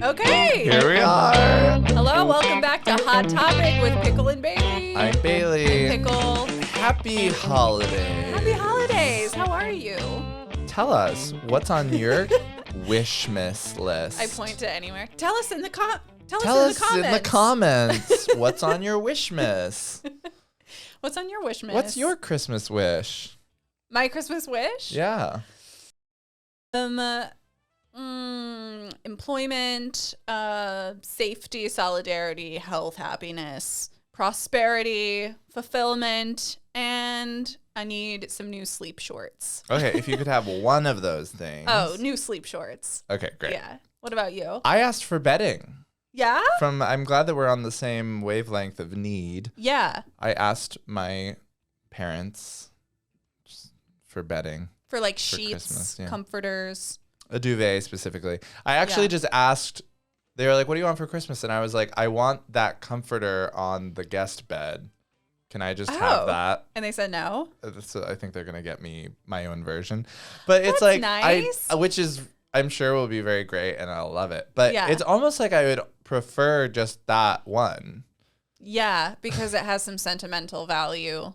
Okay. Here we are. Hello, welcome back to Hot Topic with Pickle and Bailey. I'm Bailey. Pickle. Happy holidays. Happy holidays. How are you? Tell us, what's on your Wishmas list? I point to anywhere. Tell us in the Tell us in the comments what's on your Wishmas. What's on your wish list? What's your Christmas wish? My Christmas wish? Yeah. Employment, safety, solidarity, health, happiness, prosperity, fulfillment, and I need some new sleep shorts. Okay, if you could have one of those things. Oh, new sleep shorts. Okay, great. Yeah. What about you? I asked for bedding. Yeah? I'm glad that we're on the same wavelength of need. Yeah. I asked my parents for bedding. For like for sheets, Christmas, yeah. comforters. A duvet specifically. I actually just asked, they were like, what do you want for Christmas? And I was like, I want that comforter on the guest bed. Can I just have that? And they said no? So I think they're going to get me my own version. But it's That's like, nice. which is, I'm sure will be very great and I'll love it. But Yeah. it's almost like I would prefer just that one. Yeah, because it has some sentimental value.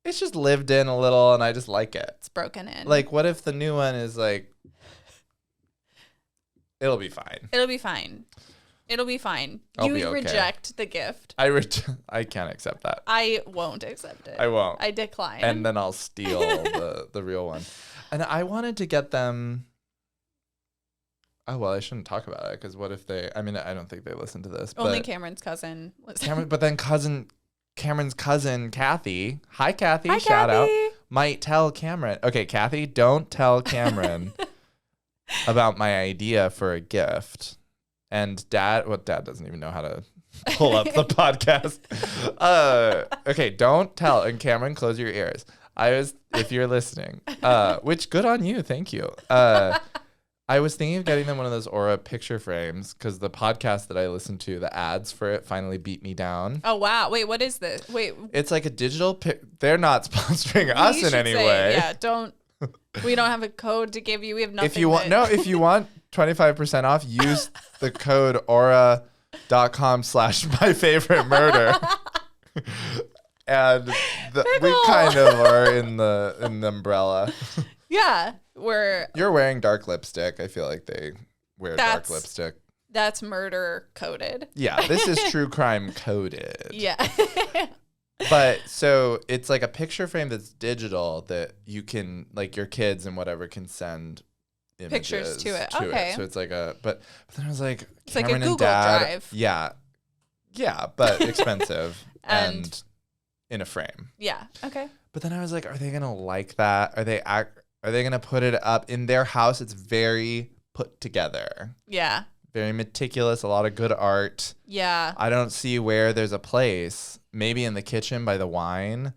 It's just lived in a little and I just like it. It's broken in. Like, what if the new one is like, it'll be fine. It'll be fine. It'll be fine. I'll You be okay. reject the gift. I can't accept that. I won't accept it. I won't. I decline. And then I'll steal the real one. And I wanted to get them. Oh, well, I shouldn't talk about it because what if they, I mean, I don't think they listen to this. Only but Cameron's cousin. but then Cameron's cousin, Kathy. Hi, Kathy. Hi, Shout Kathy. out. Might tell Cameron. Okay, Kathy, don't tell Cameron about my idea for a gift. And Dad doesn't even know how to pull up the podcast. Okay, don't tell. And Cameron, close your ears. If you're listening, which good on you. Thank you. I was thinking of getting them one of those Aura picture frames because the podcast that I listened to, the ads for it finally beat me down. Oh, wow. Wait, what is this? Wait. It's like a digital they're not sponsoring us in any way. Yeah, we don't have a code to give you. We have nothing. If you want 25% off, use the code aura.com/myfavoritemurder. And we kind of are in the umbrella. Yeah, You're wearing dark lipstick. I feel like they wear dark lipstick. That's murder coded. Yeah, this is true crime coded. Yeah. But so it's like a picture frame that's digital that you can, like, your kids and whatever can send pictures to it. Okay. So it's like but then I was like, it's like a Cameron Google and Dad, Drive. Yeah, but expensive and in a frame. Yeah. Okay. But then I was like, are they gonna like that? Are they gonna put it up in their house? It's very put together. Yeah. Very meticulous. A lot of good art. Yeah. I don't see where there's a place. Maybe in the kitchen by the wine.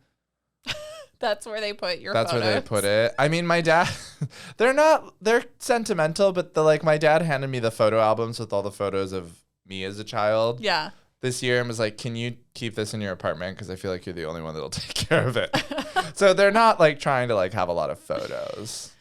That's where they put your That's photos. where they put it. I mean, my dad, they're sentimental, but my dad handed me the photo albums with all the photos of me as a child. Yeah. This year and was like, can you keep this in your apartment? Because I feel like you're the only one that'll take care of it. So they're not like trying to like have a lot of photos.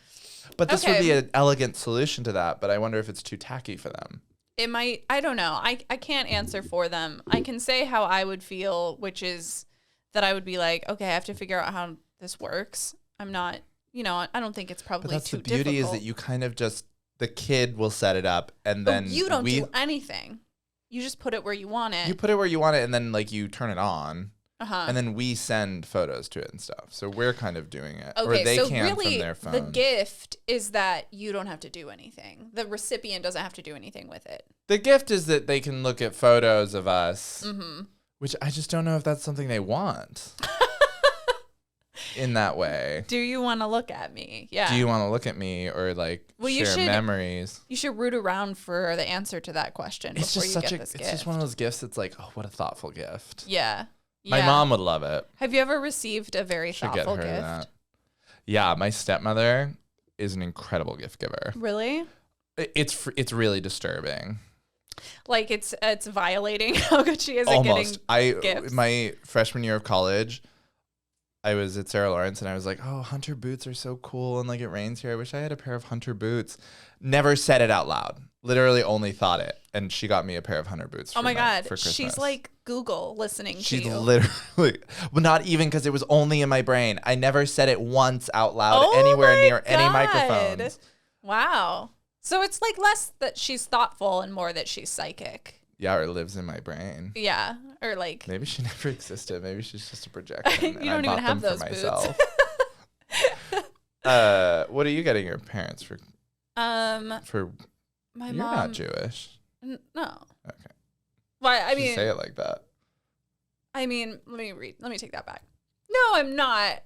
But this would be an elegant solution to that. But I wonder if it's too tacky for them. It might. I don't know. I can't answer for them. I can say how I would feel, which is that I would be like, okay, I have to figure out how this works. I'm not, I don't think it's probably But that's too the beauty difficult. is that you kind of just, the kid will set it up and then you don't do anything. You just put it where you want it. You put it where you want it and then like you turn it on. Uh-huh. And then we send photos to it and stuff. So we're kind of doing it. Okay, or they so can really, from their phone. the gift is that you don't have to do anything. The recipient doesn't have to do anything with it. The gift is that they can look at photos of us, which I just don't know if that's something they want in that way. Do you want to look at me? Yeah. Do you want to look at me or like share memories? You should root around for the answer to that question before you get this gift. It's just one of those gifts that's like, oh, what a thoughtful gift. Yeah. My mom would love it. Have you ever received a very thoughtful gift? That. Yeah, my stepmother is an incredible gift giver. Really? It's really disturbing. Like it's violating how good she is at Almost. getting gifts. My freshman year of college, I was at Sarah Lawrence and I was like, oh, hunter boots are so cool. And like it rains here. I wish I had a pair of hunter boots. Never said it out loud. Literally only thought it. And she got me a pair of hunter boots. Oh my God. For Christmas. She's like Google listening to you. She's literally, well, not even because it was only in my brain. I never said it once out loud anywhere near any microphones. Wow. So it's like less that she's thoughtful and more that she's psychic. Yeah, or it lives in my brain. Yeah, or like maybe she never existed. Maybe she's just a projection. You don't even have those boots. What are you getting your parents for? My you're mom. Not Jewish. No. Okay. Why? I mean, say it like that. I mean, let me take that back. No, I'm not.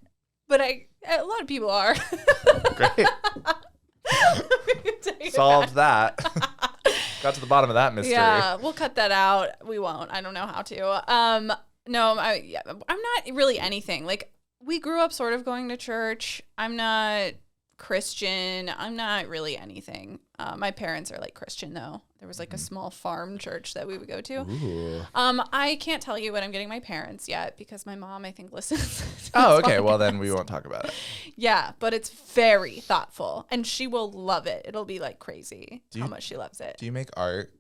But a lot of people are. Great. Solved that. Got to the bottom of that mystery. Yeah, we'll cut that out. We won't. I don't know how to. No, I'm not really anything. Like, we grew up sort of going to church. I'm not Christian. I'm not really anything. My parents are like Christian though. There was like a small farm church that we would go to. Ooh. I can't tell you what I'm getting my parents yet because my mom, I think, listens. Oh, okay. Well, then we won't talk about it. Yeah, but it's very thoughtful and she will love it. It'll be like crazy how much she loves it. Do you make art?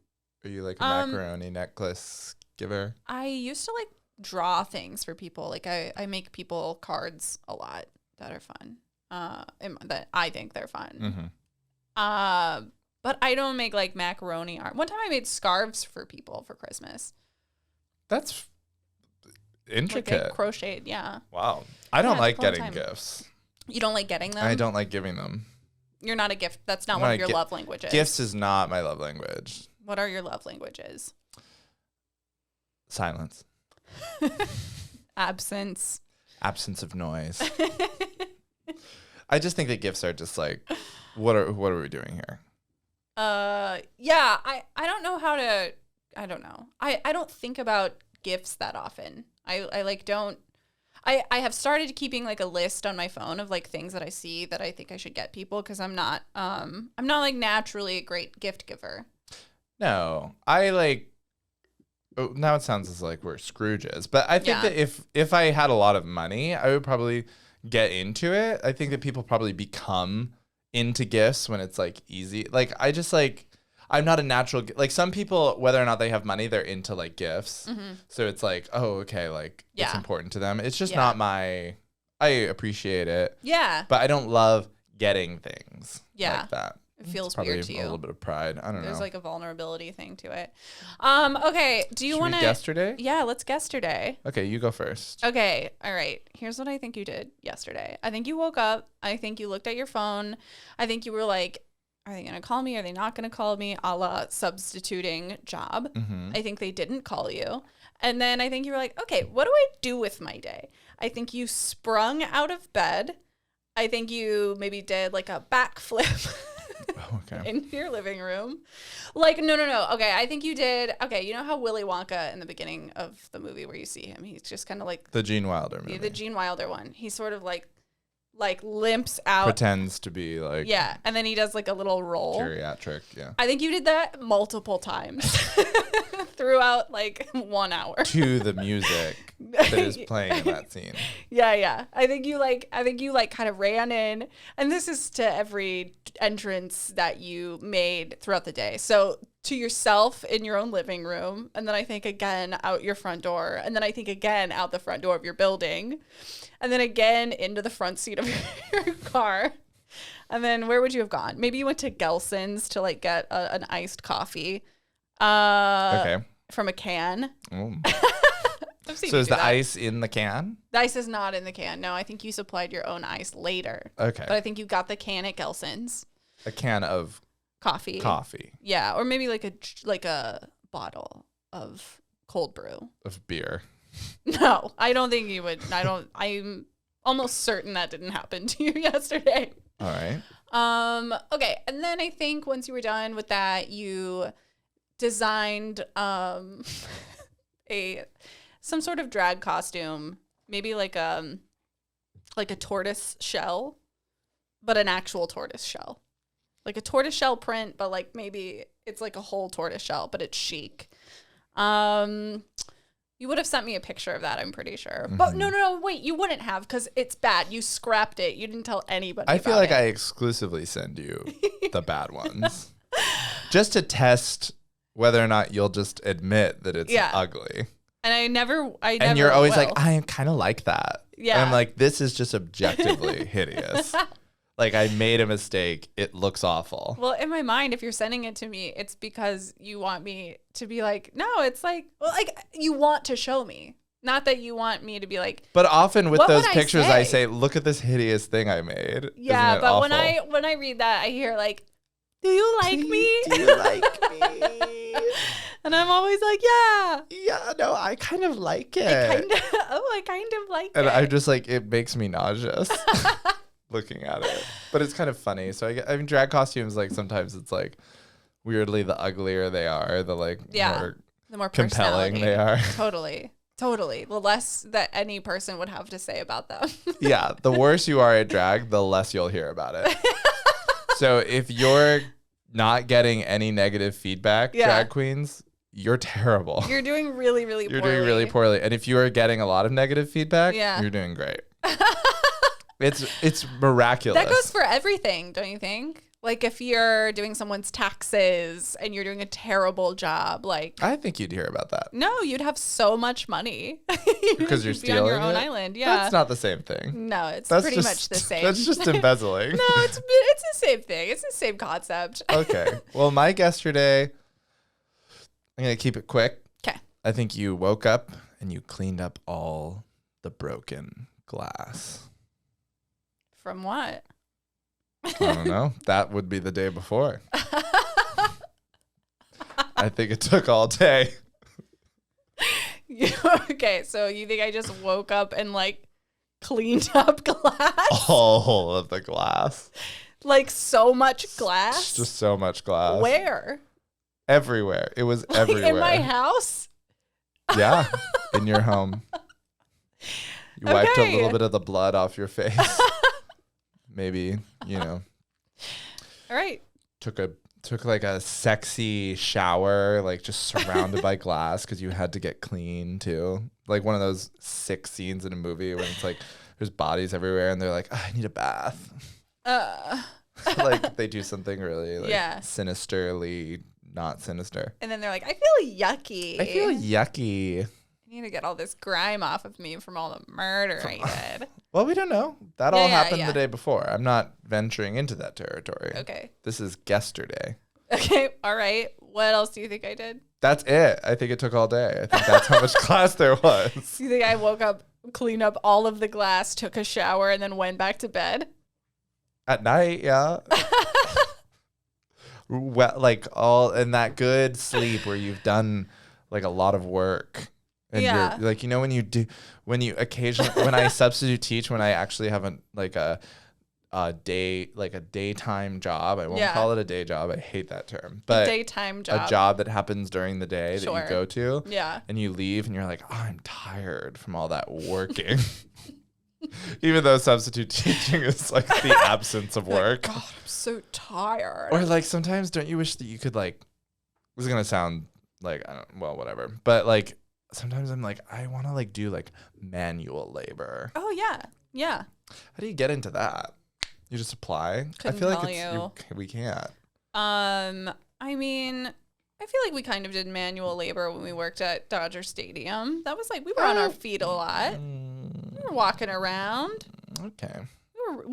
Are you like a macaroni necklace giver? I used to like draw things for people. Like I make people cards a lot that are fun. That I think they're fun. Mm-hmm. But I don't make like macaroni art. One time I made scarves for people for Christmas. That's intricate. Like I crocheted, yeah. Wow. I don't like like getting gifts. You don't like getting them? I don't like giving them. You're not a gift. That's not one of your love languages. Gifts is not my love language. What are your love languages? Silence. Absence. Absence of noise. I just think that gifts are just like, what are we doing here? Yeah, I don't know how to, I don't know. I don't think about gifts that often. I like don't, I have started keeping like a list on my phone of like things that I see that I think I should get people because I'm not like naturally a great gift giver. No, I like, oh, now it sounds as like we're Scrooges, but I think that if I had a lot of money, I would probably get into it. I think that people probably become into gifts when it's like easy. Like I just like, I'm not a natural, like some people, whether or not they have money, they're into like gifts. Mm-hmm. So it's like, oh, okay. Like it's important to them. It's just not I appreciate it. Yeah. But I don't love getting things like that. It feels probably weird to you. A little bit of pride. I don't know. There's like a vulnerability thing to it. Okay. Do you want to guess today? Yeah, let's guess today. Okay, you go first. Okay. All right. Here's what I think you did yesterday. I think you woke up. I think you looked at your phone. I think you were like, are they going to call me? Are they not going to call me? A la substituting job. Mm-hmm. I think they didn't call you. And then I think you were like, okay, what do I do with my day? I think you sprung out of bed. I think you maybe did like a backflip. Okay. In your living room. Like, no. Okay, I think you did. Okay, you know how Willy Wonka in the beginning of the movie where you see him, he's just kind of like... The Gene Wilder movie. The Gene Wilder one. He sort of like limps out. Pretends to be like... Yeah, and then he does like a little roll. Geriatric, yeah. I think you did that multiple times throughout like 1 hour. To the music that is playing in that scene. Yeah. I think you kind of ran in, and this is to every entrance that you made throughout the day. So to yourself in your own living room, and then I think again out your front door, and then I think again out the front door of your building, and then again into the front seat of your car. And then where would you have gone? Maybe you went to Gelson's to like get an iced coffee. Okay. From a can. So is the ice in the can? The ice is not in the can. No, I think you supplied your own ice later. Okay. But I think you got the can at Gelson's. A can of coffee. Yeah, or maybe like a bottle of cold brew. Of beer. No, I don't think you would. I'm almost certain that didn't happen to you yesterday. All right. Okay, and then I think once you were done with that, you designed some sort of drag costume, maybe like a tortoise shell, but an actual tortoise shell. Like a tortoise shell print, but like maybe it's like a whole tortoise shell, but it's chic. You would have sent me a picture of that, I'm pretty sure. Mm-hmm. But no, wait, you wouldn't have because it's bad. You scrapped it. You didn't tell anybody. I feel about like it. I exclusively send you the bad ones just to test whether or not you'll just admit that it's ugly. And I never. And you're always like, I kind of like that. Yeah. And I'm like, this is just objectively hideous. Like, I made a mistake. It looks awful. Well, in my mind, if you're sending it to me, it's because you want me to be like, no, it's like, well, like you want to show me. Not that you want me to be like. But often with those pictures, I say, look at this hideous thing I made. Yeah, Isn't it but awful? when I read that, I hear like, do you like me? Do you like me? And I'm always like, yeah. Yeah, no, I kind of like it. I kind of like it. And I'm just like, it makes me nauseous looking at it. But it's kind of funny. So I mean, drag costumes, like sometimes it's like weirdly the uglier they are, the like the more compelling they are. Totally. The less that any person would have to say about them. Yeah, the worse you are at drag, the less you'll hear about it. So if you're not getting any negative feedback, drag queens, you're terrible. You're doing really, really poorly. You're doing really poorly. And if you are getting a lot of negative feedback, you're doing great. It's miraculous. That goes for everything, don't you think? Like if you're doing someone's taxes and you're doing a terrible job, like I think you'd hear about that. No, you'd have so much money because you're stealing on your own it? island. Yeah, that's not the same thing. No, it's that's pretty much the same. That's just embezzling. No, it's the same thing. It's the same concept. Okay. Well, my guest today, I'm gonna keep it quick. Okay. I think you woke up and you cleaned up all the broken glass. From what? I don't know. That would be the day before. I think it took all day. Okay, so you think I just woke up and like cleaned up glass? All of the glass. Like so much glass? Just so much glass. Where? Everywhere. It was everywhere. In my house? Yeah, in your home. You wiped a little bit of the blood off your face. Maybe, All right. Took like a sexy shower, like just surrounded by glass because you had to get clean too. Like one of those sick scenes in a movie when it's like there's bodies everywhere and they're like, I need a bath. Like they do something really like sinisterly not sinister. And then they're like, I feel yucky. I feel yucky. I need to get all this grime off of me from all the murder I did. Well, we don't know. That all happened the day before. I'm not venturing into that territory. Okay. This is yesterday. Okay. All right. What else do you think I did? That's it. I think it took all day. I think that's how much glass there was. You think I woke up, cleaned up all of the glass, took a shower, and then went back to bed? At night, yeah. Well, like all in that good sleep where you've done like a lot of work. And you're like, when you occasionally, when I substitute teach, when I actually have a daytime job, I won't call it a day job. I hate that term, but daytime job, a job that happens during the day that you go to, and you leave and you're like, oh, I'm tired from all that working. Even though substitute teaching is like the absence of work. God, I'm so tired. Or like sometimes don't you wish that you could like, this is going to sound like, whatever. But like, sometimes I'm like, I want to like do like manual labor. Oh yeah. Yeah. How do you get into that? You just apply? Couldn't I feel like tell we can't. I mean, I feel like we kind of did manual labor when we worked at Dodger Stadium. That was like, we were on our feet a lot. We were walking around. Okay.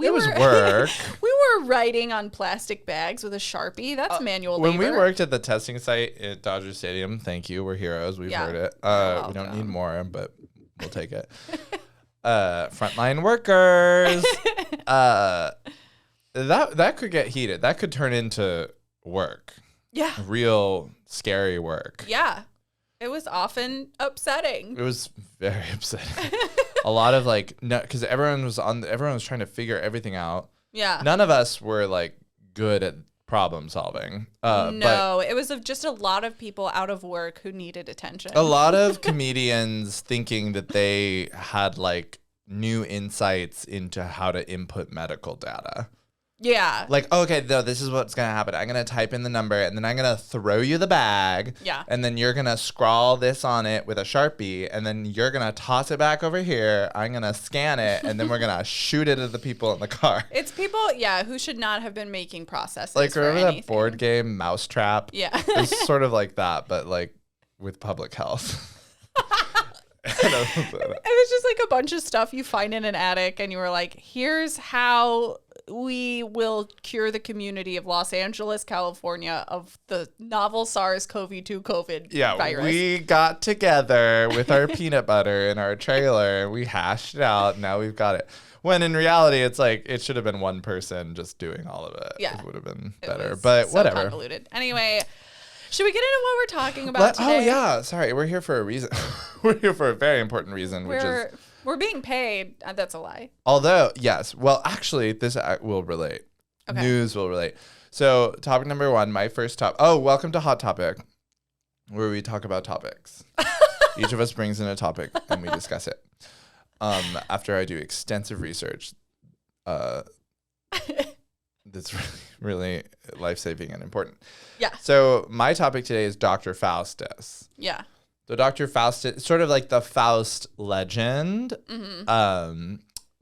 It was work. We were writing on plastic bags with a Sharpie. That's manual labor. When we worked at the testing site at Dodger Stadium, thank you. We're heroes. We've heard it. We don't need more, but we'll take it. Frontline workers. That could get heated. That could turn into work. Yeah. Real scary work. Yeah. It was often upsetting. It was very upsetting. A lot of like, no, because everyone was trying to figure everything out. Yeah. None of us were like good at problem solving. No, it was just a lot of people out of work who needed attention. A lot of comedians thinking that they had like new insights into how to input medical data. Yeah. Like, okay, no, this is what's going to happen. I'm going to type in the number and then I'm going to throw you the bag. Yeah. And then you're going to scrawl this on it with a Sharpie. And then you're going to toss it back over here. I'm going to scan it. And then we're going to shoot it at the people in the car. It's people, who should not have been making processes. Like, for remember anything. that board game, Mousetrap? Yeah. It's sort of like that, but like with public health. It was just like a bunch of stuff you find in an attic, and you were like, here's how we will cure the community of Los Angeles, California of the novel SARS-CoV-2 COVID virus. We got together with our peanut butter in our trailer and we hashed it out. Now we've got it. When in reality, it's like it should have been one person just doing all of it. Yeah. It would have been better, but so whatever. Convoluted. Anyway, should we get into what we're talking about today? Oh, yeah. Sorry. We're here for a reason. We're here for a very important reason, which is... We're being paid. That's a lie. Although, yes. Well, actually, this will relate. Okay. News will relate. So, topic number 1, my first topic. Oh, welcome to Hot Topic, where we talk about topics. Each of us brings in a topic, and we discuss it. After I do extensive research, that's really life-saving and important. Yeah. So, my topic today is Dr. Faustus. Yeah. So Dr. Faustus, sort of like the Faust legend. Mm-hmm.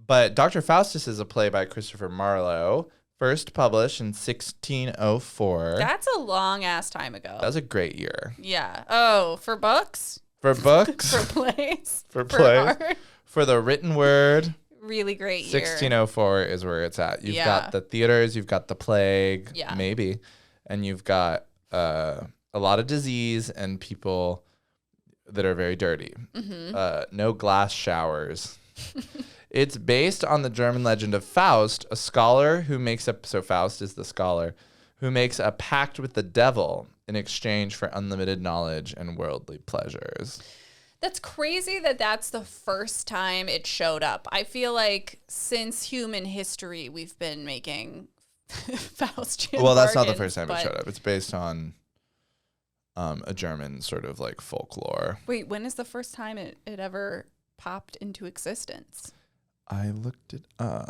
But Dr. Faustus is a play by Christopher Marlowe, first published in 1604. That's a long ass time ago. That was a great year. Yeah. Oh, for books? For books. For plays? For plays. Art? For the written word. Really great year. 1604 is where it's at. You've Yeah. got the theaters, you've got the plague, Yeah. maybe. And you've got a lot of disease and people that are very dirty. Mm-hmm. No glass showers. It's based on the German legend of Faust, a scholar who makes a... So Faust is the scholar who makes a pact with the devil in exchange for unlimited knowledge and worldly pleasures. That's crazy that that's the first time it showed up. I feel like since human history, we've been making Faustian Well, that's not the bargains, first time it but- showed up. It's based on a German sort of like folklore. Wait, when is the first time it ever popped into existence? I looked it up.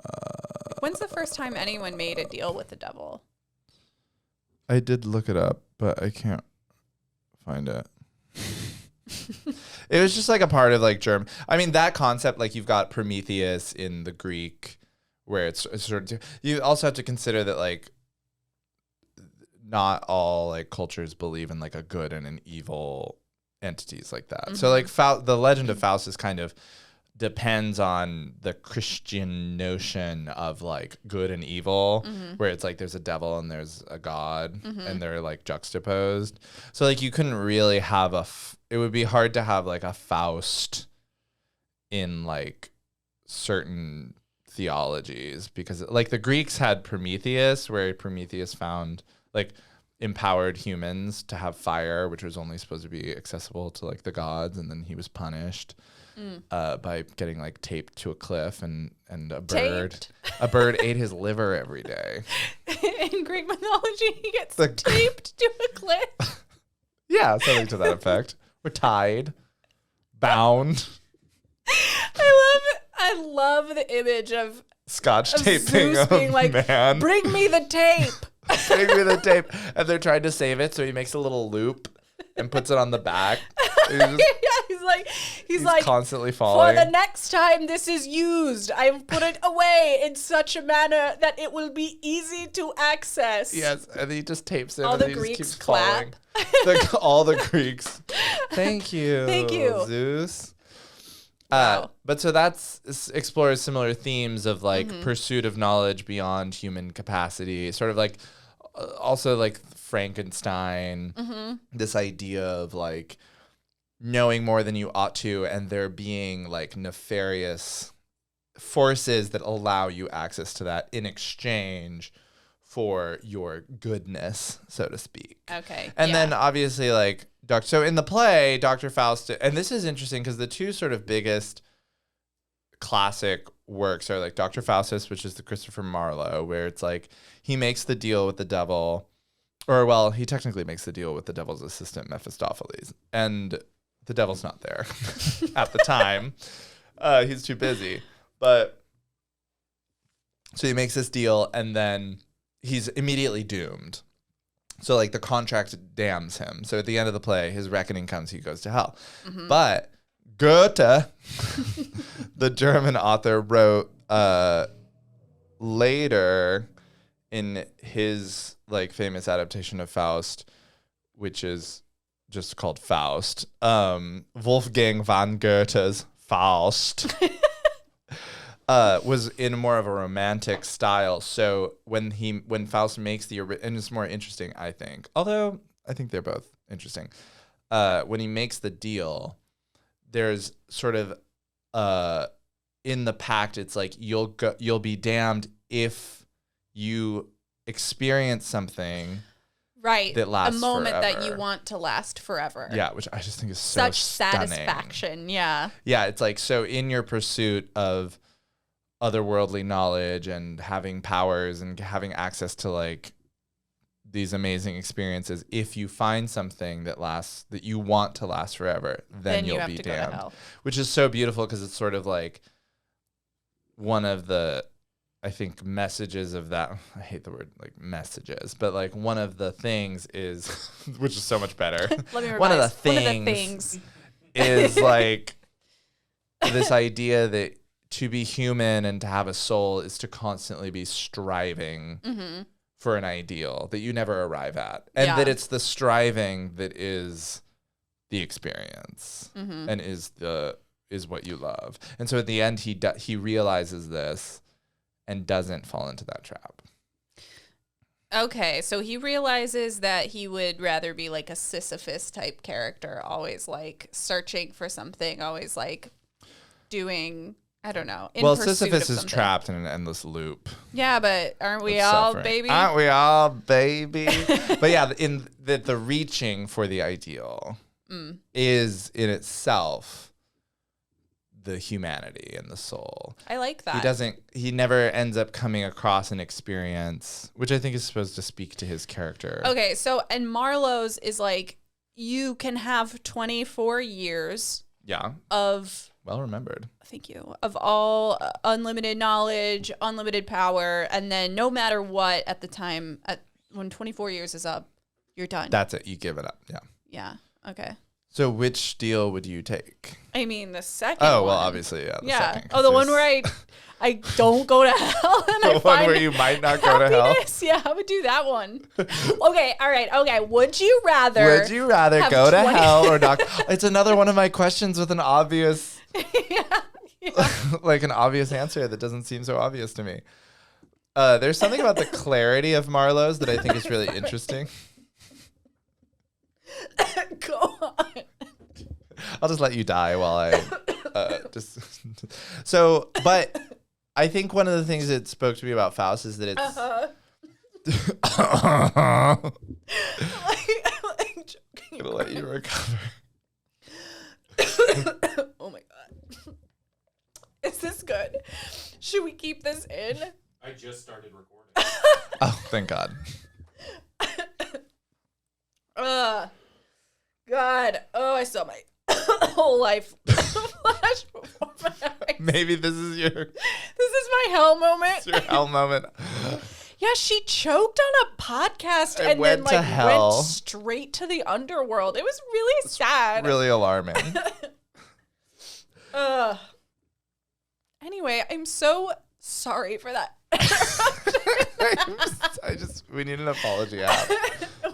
When's the first time anyone made a deal with the devil? I did look it up, but I can't find it. It was just like a part of like German. I mean, that concept, like you've got Prometheus in the Greek, where it's sort of. You also have to consider that like not all like cultures believe in like a good and an evil entities like that. Mm-hmm. So like the legend of Faustus kind of depends on the Christian notion of like good and evil, where it's like there's a devil and there's a god, and they're like juxtaposed. So like you couldn't really have it would be hard to have like a Faust in like certain theologies, because like the Greeks had Prometheus, where Prometheus found like empowered humans to have fire, which was only supposed to be accessible to like the gods, and then he was punished by getting like taped to a cliff, and a bird ate his liver every day. In Greek mythology, he gets The- taped to a cliff. Yeah, something to that effect. We're tied, bound, I love the image of scotch taping Zeus being a like, man. "Bring me the tape." Bring me the tape, and they're trying to save it, so he makes a little loop and puts it on the back. He's He's like constantly for falling. the next time this is used, I've put it away in such a manner that it will be easy to access. Yes, and he just tapes it. All and the he just Greeks keeps clap. falling. All the Greeks. Thank you. Thank you. Zeus. Wow. But so explores similar themes of like pursuit of knowledge beyond human capacity, sort of like also like Frankenstein, this idea of like knowing more than you ought to, and there being like nefarious forces that allow you access to that in exchange for your goodness, so to speak. Okay. And then obviously like so in the play, Dr. Faustus, and this is interesting because the two sort of biggest classic works are like Dr. Faustus, which is the Christopher Marlowe, where it's like he makes the deal with the devil, or well, he technically makes the deal with the devil's assistant Mephistopheles, and the devil's not there at the time. He's too busy. But So he makes this deal, and then he's immediately doomed. So, like, the contract damns him. So at the end of the play, his reckoning comes, he goes to hell. Mm-hmm. But Goethe, the German author, wrote later in his, like, famous adaptation of Faust, which is just called Faust, Wolfgang von Goethe's Faust. Was in more of a romantic style. So when Faust makes and it's more interesting, I think. Although I think they're both interesting. When he makes the deal, there's sort of in the pact, it's like you'll be damned if you experience something. Right. That lasts a moment forever. that you want to last forever. Yeah, which I just think is so such stunning. Satisfaction. Yeah. Yeah, it's like, so in your pursuit of otherworldly knowledge and having powers and having access to, like, these amazing experiences, if you find something that you want to last forever, then you'll be damned. Which is so beautiful, because it's sort of like one of the, I think, messages of that. I hate the word like messages, but like one of the things is, which is so much better. Let me revise. One of the things is like this idea that to be human and to have a soul is to constantly be striving for an ideal that you never arrive at. And that it's the striving that is the experience and is what you love. And so at the end, he realizes this and doesn't fall into that trap. Okay, so he realizes that he would rather be like a Sisyphus type character, always like searching for something, always like doing, I don't know. Well, Sisyphus is trapped in an endless loop. Yeah, but aren't we all, baby? Aren't we all, baby? But yeah, in the reaching for the ideal is in itself the humanity and the soul. I like that. He never ends up coming across an experience, which I think is supposed to speak to his character. Okay, so, and Marlowe's is like, you can have 24 years of... Well remembered. Thank you. Of all unlimited knowledge, unlimited power, and then no matter what at the time, when 24 years is up, you're done. That's it. You give it up. Yeah. Yeah. Okay. So which deal would you take? I mean, the second one. well, obviously, yeah. Second, the one where I don't go to hell and the one where you might not go to hell? Yeah, I would do that one. Okay, all right. Okay, would you rather go to hell or not? It's another one of my questions with an obvious... like an obvious answer that doesn't seem so obvious to me. There's something about the clarity of Marlowe's that I think is really interesting. Go on. I'll just let you die while I just. So, but I think one of the things that spoke to me about Faust is that it's. I'm joking. I'm gonna let you recover. Oh my god. Is this good? Should we keep this in? I just started recording. Oh, thank God. God. Oh, I saw my whole life flash before my eyes. Maybe this is my hell moment. It's your hell moment. Yeah, she choked on a podcast and went then hell. Went straight to the underworld. It was really sad. Really alarming. Anyway, I'm so sorry for that. We need an apology app.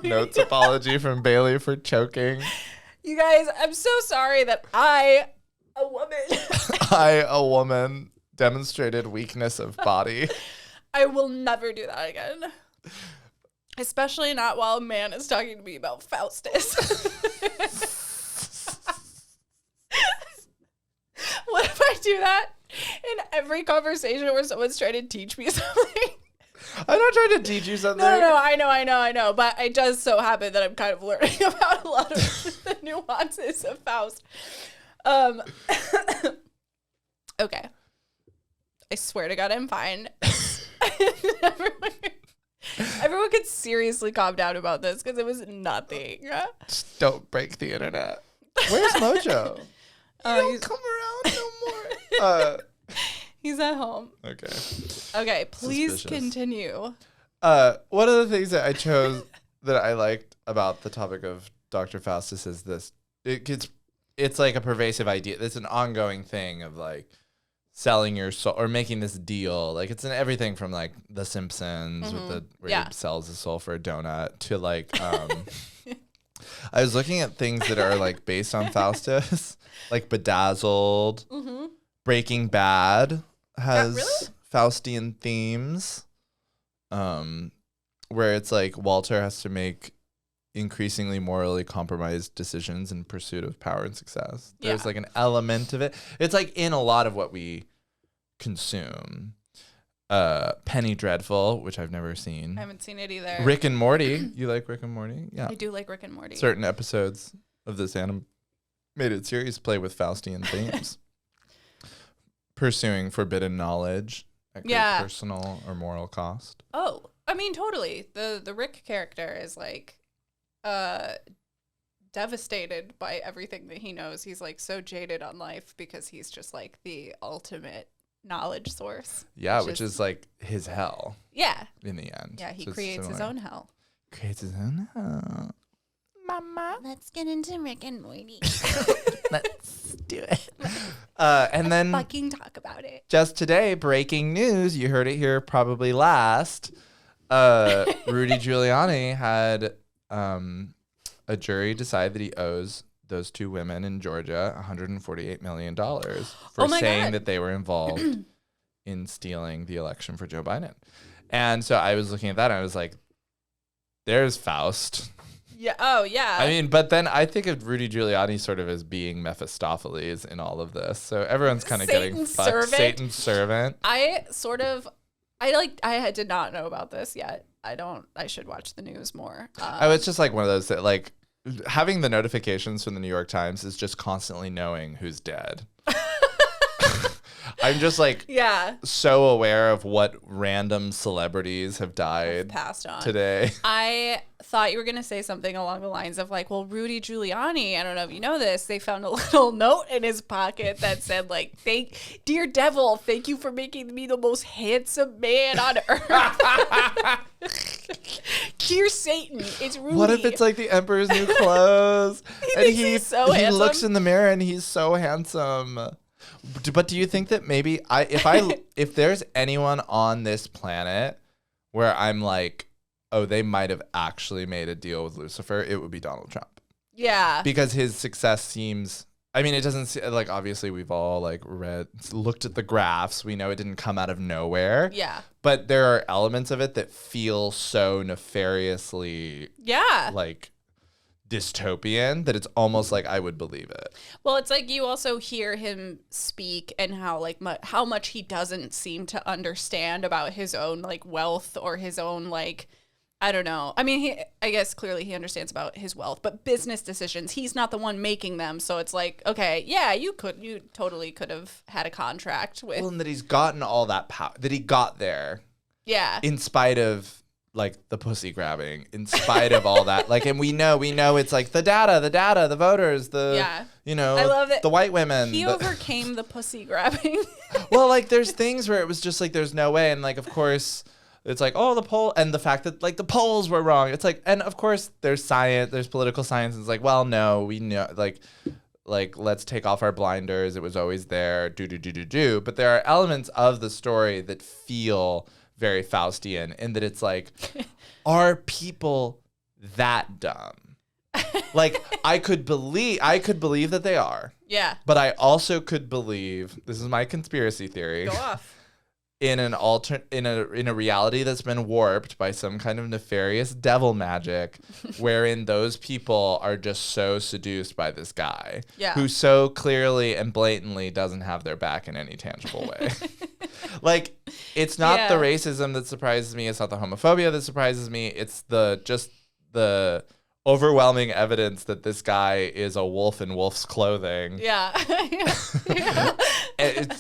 Notes apology from Bailey for choking. You guys, I'm so sorry that a woman, demonstrated weakness of body. I will never do that again. Especially not while a man is talking to me about Faustus. What if I do that in every conversation where someone's trying to teach me something? I'm not trying to teach you something. No, I know. But it does so happen that I'm kind of learning about a lot of the nuances of Faust. Okay. I swear to God, I'm fine. Everyone could seriously calm down about this because it was nothing. Just don't break the internet. Where's Mojo? You don't come around no more. He's at home. Okay. Okay, please Suspicious. continue. One of the things that I chose that I liked about the topic of Dr. Faustus is this. It's like a pervasive idea. It's an ongoing thing of like selling your soul or making this deal. Like it's in everything from like The Simpsons where he sells his soul for a donut to like I was looking at things that are like based on Faustus, like Bedazzled, Breaking Bad has Faustian themes, where it's like Walter has to make increasingly morally compromised decisions in pursuit of power and success. There's like an element of it. It's like in a lot of what we consume. Penny Dreadful, which I've never seen. I haven't seen it either. Rick and Morty. You like Rick and Morty? Yeah. I do like Rick and Morty. Certain episodes of this animated series play with Faustian themes. Pursuing forbidden knowledge at great personal or moral cost. Oh, I mean, totally. The Rick character is like devastated by everything that he knows. He's like so jaded on life because he's just like the ultimate knowledge source. Yeah, which is like his hell. Yeah. In the end. Yeah, he creates his own hell. Creates his own hell. Mama. Let's get into Rick and Morty. Let's do it. And then fucking talk about it. Just today, breaking news. You heard it here probably last. Rudy Giuliani had a jury decide that he owes those two women in Georgia $148 million for saying that they were involved in stealing the election for Joe Biden. And so I was looking at that and I was like, there's Faust. Yeah. Oh, yeah. I mean, but then I think of Rudy Giuliani sort of as being Mephistopheles in all of this. So everyone's kind of getting fucked. Satan's servant. I did not know about this yet. I should watch the news more. It's just like one of those that like having the notifications from the New York Times is just constantly knowing who's dead. I'm just like so aware of what random celebrities have died passed on today. I thought you were going to say something along the lines of like, well, Rudy Giuliani, I don't know if you know this, they found a little note in his pocket that said like, dear devil, thank you for making me the most handsome man on earth. Dear Satan, it's Rudy. What if it's like the Emperor's New Clothes? and he looks in the mirror and he's so handsome. But do you think that maybe if there's anyone on this planet where I'm like, oh, they might have actually made a deal with Lucifer, it would be Donald Trump. Yeah. Because his success seems, I mean, it doesn't seem like, obviously we've all like looked at the graphs. We know it didn't come out of nowhere. Yeah. But there are elements of it that feel so nefariously like dystopian that it's almost like I would believe it. Well, it's like you also hear him speak and how like how much he doesn't seem to understand about his own like wealth or his own like, I don't know. I mean, I guess clearly he understands about his wealth, but business decisions, he's not the one making them. So it's like, okay, yeah, you totally could have had a contract with. Well, and that he's gotten all that power, that he got there. Yeah. In spite of like the pussy grabbing, in spite of all that, like, and we know it's like the data, the voters, you know, I love it. The white women. He overcame the pussy grabbing. Well, like there's things where it was just like, there's no way. And like, of course it's like, oh, the poll, and the fact that like the polls were wrong. It's like, and of course there's science, there's political science. And it's like, well, no, we know, like let's take off our blinders. It was always there. Do. But there are elements of the story that feel very Faustian in that it's like, are people that dumb? Like I could believe that they are. Yeah. But I also could believe, this is my conspiracy theory. Go off. In a reality that's been warped by some kind of nefarious devil magic, wherein those people are just so seduced by this guy, who so clearly and blatantly doesn't have their back in any tangible way. Like, it's not the racism that surprises me. It's not the homophobia that surprises me. It's the overwhelming evidence that this guy is a wolf in wolf's clothing. Yeah.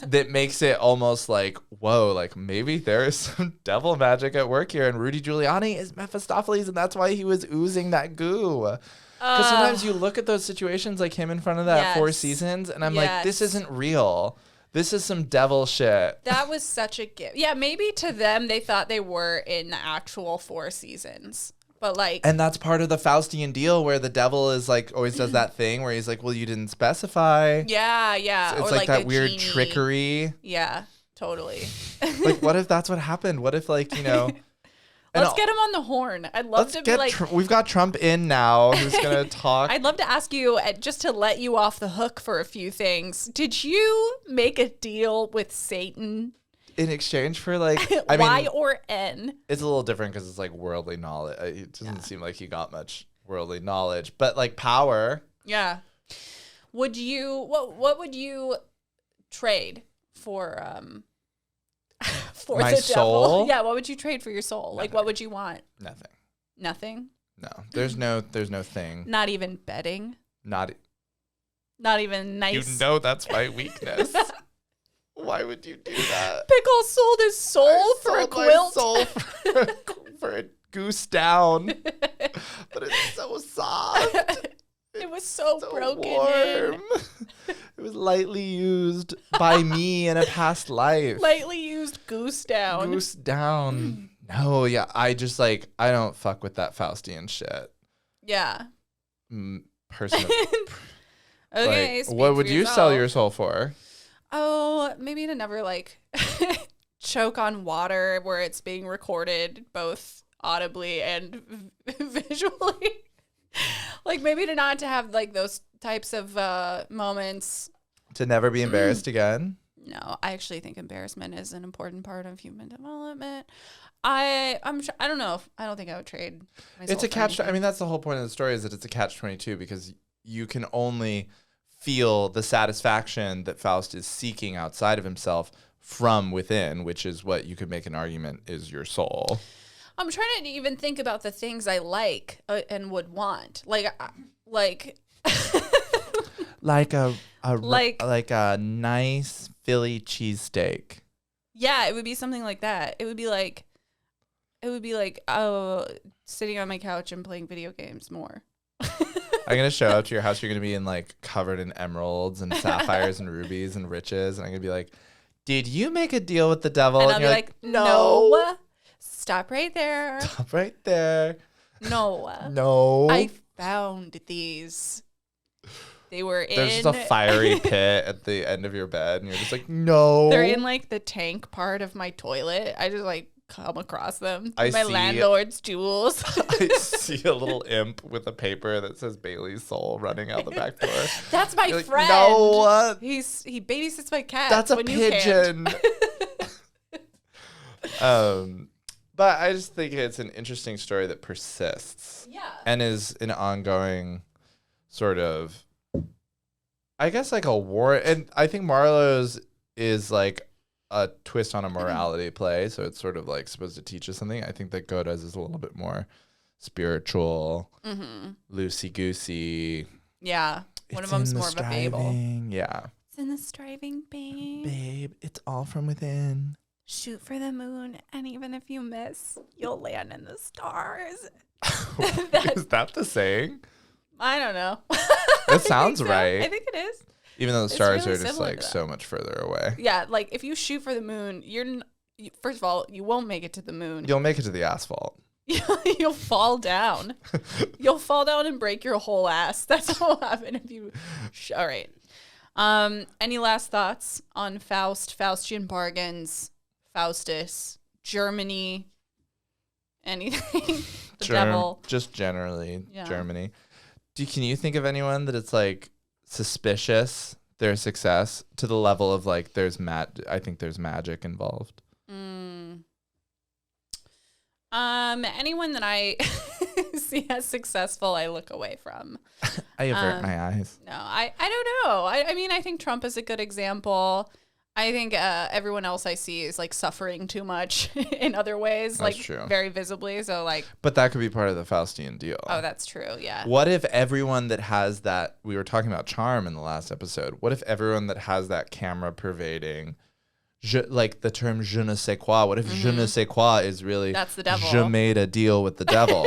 That makes it almost like, whoa, like maybe there is some devil magic at work here, and Rudy Giuliani is Mephistopheles, and that's why he was oozing that goo. Because sometimes you look at those situations like him in front of that Four Seasons, and I'm like, this isn't real. This is some devil shit. That was such a gift. Yeah, maybe to them they thought they were in the actual 4 seasons. But like, And that's part of the Faustian deal where the devil is like always does that thing where he's like, well, you didn't specify. yeah. So it's Or like that the weird genie. trickery. Yeah, totally. Like, what if that's what happened? What if, like, you know. Let's get him on the horn. I'd love to be like. We've got Trump in now who's going to talk. I'd love to ask you, just to let you off the hook for a few things. Did you make a deal with Satan? In exchange for, like, Y or N? It's a little different because it's like worldly knowledge. It doesn't seem like he got much worldly knowledge, but like power. Yeah. Would you, what would you trade for for My the soul? devil? Yeah, what would you trade for your soul? Like, what would you want? Nothing. Nothing? No. There's no thing. Not even betting? Not even nice? You know that's my weakness. Why would you do that? Pickle sold his soul for a Sold my quilt? soul for a goose down. But it's so soft. It was so broken. Warm. It was lightly used by me in a past life. Lightly used goose down. Goose down. No, yeah. I just like, I don't fuck with that Faustian shit. Yeah. Person. Okay. Like, speak what for would you yourself. sell your soul for? Oh, maybe to never like choke on water where it's being recorded both audibly and visually. Like maybe to not to have like those types of moments. To never be embarrassed again? No, I actually think embarrassment is an important part of human development. I don't know. I don't think I would trade myself. It's a for catch. anything. I mean, that's the whole point of the story is that it's a catch-22 because you can only feel the satisfaction that Faust is seeking outside of himself from within, which is what you could make an argument is your soul. I'm trying to even think about the things I like and would want. Like Like a Like- nice Philly cheesesteak. yeah, it would be something like that. It would be like oh, sitting on my couch and playing video games more. I'm gonna show up to your house. You're gonna be in like covered in emeralds and sapphires and rubies and riches, and I'm gonna be like, "Did you make a deal with the devil?" And I'll be you're like, no. Stop right there. Stop right there. No. No. I found these. They were in. There's just a fiery pit at the end of your bed, and you're just like, no. They're in like the tank part of my toilet. I just like come across them. I My see- landlord's jewels. I see a little imp with a paper that says Bailey's soul running out the back door. That's my You're like, friend. no, He babysits my cat. that's a when you can't. pigeon. But I just think it's an interesting story that persists. Yeah. And is an ongoing sort of, I guess, like a war. And I think Marlowe's is like a twist on a morality play. So it's sort of like supposed to teach us something. I think that Godot's is a little bit more spiritual, loosey-goosey. Yeah. One of It's in them's the more of a Babel. striving. Yeah. It's in the striving, babe. Babe, it's all from within. Shoot for the moon, and even if you miss, you'll land in the stars. Is that the saying? I don't know. That sounds right. I think it is. Even though the stars really are just similar like to that. so much further away. Yeah, like if you shoot for the moon, first of all, you won't make it to the moon. You'll make it to the asphalt. You'll fall down. You'll fall down and break your whole ass. That's what will happen if you. All right. Any last thoughts on Faust, Faustian bargains, Faustus, Germany, anything? The devil. Just generally Yeah. Germany. Can you think of anyone that it's like suspicious their success to the level of like I think there's magic involved. Anyone that I see as successful, I look away from. I avert my eyes. No, I don't know. I mean, I think Trump is a good example. I think everyone else I see is like suffering too much in other ways, That's like true. very visibly. So like, But that could be part of the Faustian deal. oh, that's true. Yeah. What if everyone that has that, we were talking about charm in the last episode, what if everyone that has that camera pervading, like the term je ne sais quoi, what if je ne sais quoi is really, That's the devil. je made a deal with the devil.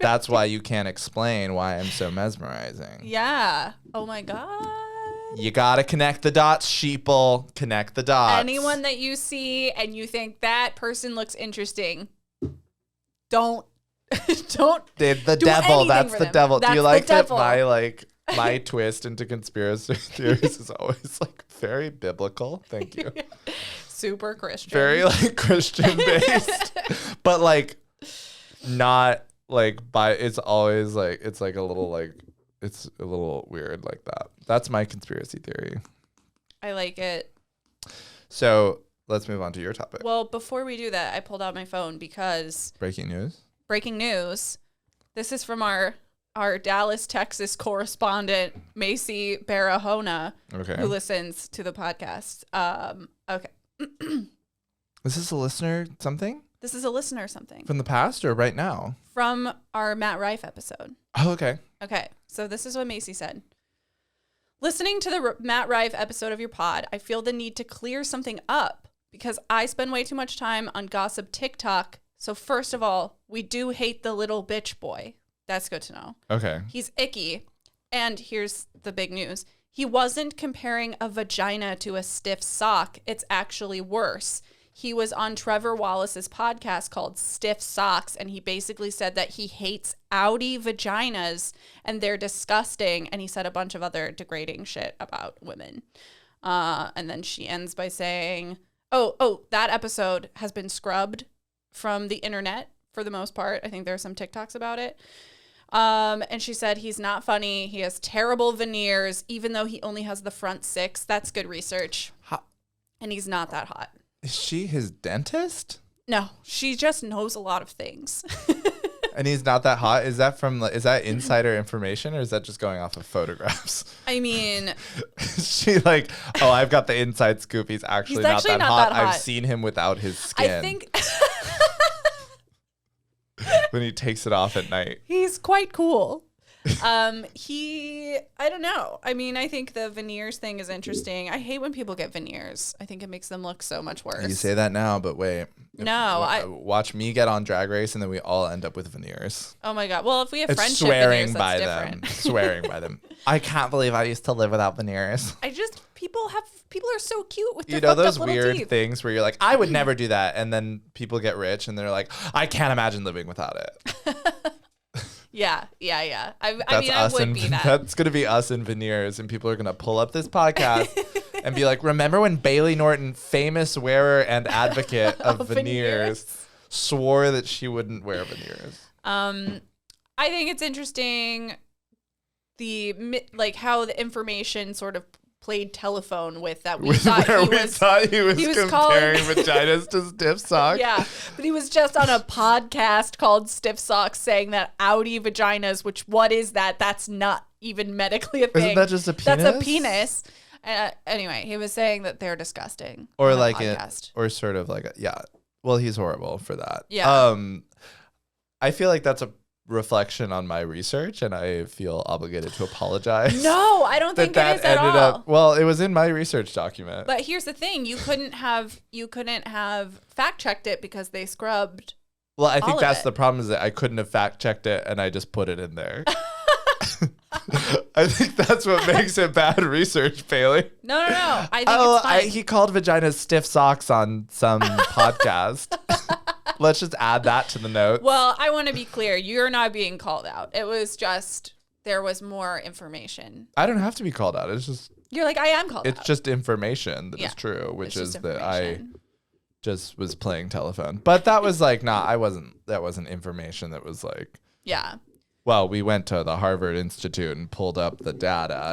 That's why you can't explain why I'm so mesmerizing. Yeah. Oh my God. You gotta connect the dots, sheeple. Connect the dots. Anyone that you see and you think that person looks interesting, don't The do devil. anything That's for the them. devil. Do That's you the like that devil. my twist into conspiracy theories is always like very biblical? Thank you. Super Christian. Very like Christian based, but like not like it's always like it's like a little like it's a little weird like that. That's my conspiracy theory. I like it. So let's move on to your topic. Well, before we do that, I pulled out my phone because Breaking news. This is from our Dallas, Texas correspondent, Macy Barahona, Okay. who listens to the podcast. Okay. Is this a listener something This is a listener something from the past or right now? from our Matt Rife episode. Oh, okay. Okay, so this is what Macy said. Listening to the Matt Rife episode of your pod, I feel the need to clear something up because I spend way too much time on gossip TikTok. So first of all, we do hate the little bitch boy. That's good to know. Okay. He's icky. And here's the big news. He wasn't comparing a vagina to a stiff sock. It's actually worse. He was on Trevor Wallace's podcast called Stiff Socks, and he basically said that he hates Audi vaginas and they're disgusting. And he said a bunch of other degrading shit about women. And then she ends by saying, oh, that episode has been scrubbed from the internet for the most part. I think there are some TikToks about it. And she said he's not funny. He has terrible veneers, even though he only has the front 6. That's good research. And he's not that hot. Is she his dentist? No, she just knows a lot of things. And he's not that hot? Is that insider information or is that just going off of photographs? I mean, She like, oh, I've got the inside scoop. He's actually, not that hot. I've seen him without his skin. I think when he takes it off at night. he's quite cool. I don't know. I mean, I think the veneers thing is interesting. I hate when people get veneers. I think it makes them look so much worse. You say that now, but wait. No, watch me get on Drag Race and then we all end up with veneers. Oh my God. Well, if we have It's friendship swearing veneers, by that's them. different. Swearing by them. I can't believe I used to live without veneers. People are so cute with their You know fucked those up little weird teeth. things where you're like, I would never do that, and then people get rich and they're like, I can't imagine living without it. Yeah. I mean, I would be that. That's gonna be us in veneers, and people are gonna pull up this podcast and be like, remember when Bailey Norton, famous wearer and advocate of veneers, swore that she wouldn't wear veneers? I think it's interesting how the information sort of played telephone with that. We thought he was comparing vaginas to stiff socks. Yeah, but he was just on a podcast called Stiff Socks saying that Audi vaginas, which what is that? That's not even medically a thing. Isn't that just a penis? That's a penis. Anyway, he was saying that they're disgusting. Or on a like podcast. or sort of like yeah. Well, he's horrible for that. Yeah. I feel like that's a reflection on my research, and I feel obligated to apologize. No, I don't think it is at all. Well, it was in my research document. But here's the thing: you couldn't have fact checked it because they scrubbed. Well, I all think of that's it. the problem, is that I couldn't have fact checked it, and I just put it in there. I think that's what makes it bad research, Bailey. No. I think it's fine. He called vaginas stiff socks on some podcast. Let's just add that to the notes. Well, I want to be clear. You're not being called out. It was just there was more information. I don't have to be called out. It's just You're like, I am called out. it's just information that is Yeah. true, which It's is just that I information. just was playing telephone. But that was like that wasn't information that was like, Yeah. well, we went to the Harvard Institute and pulled up the data.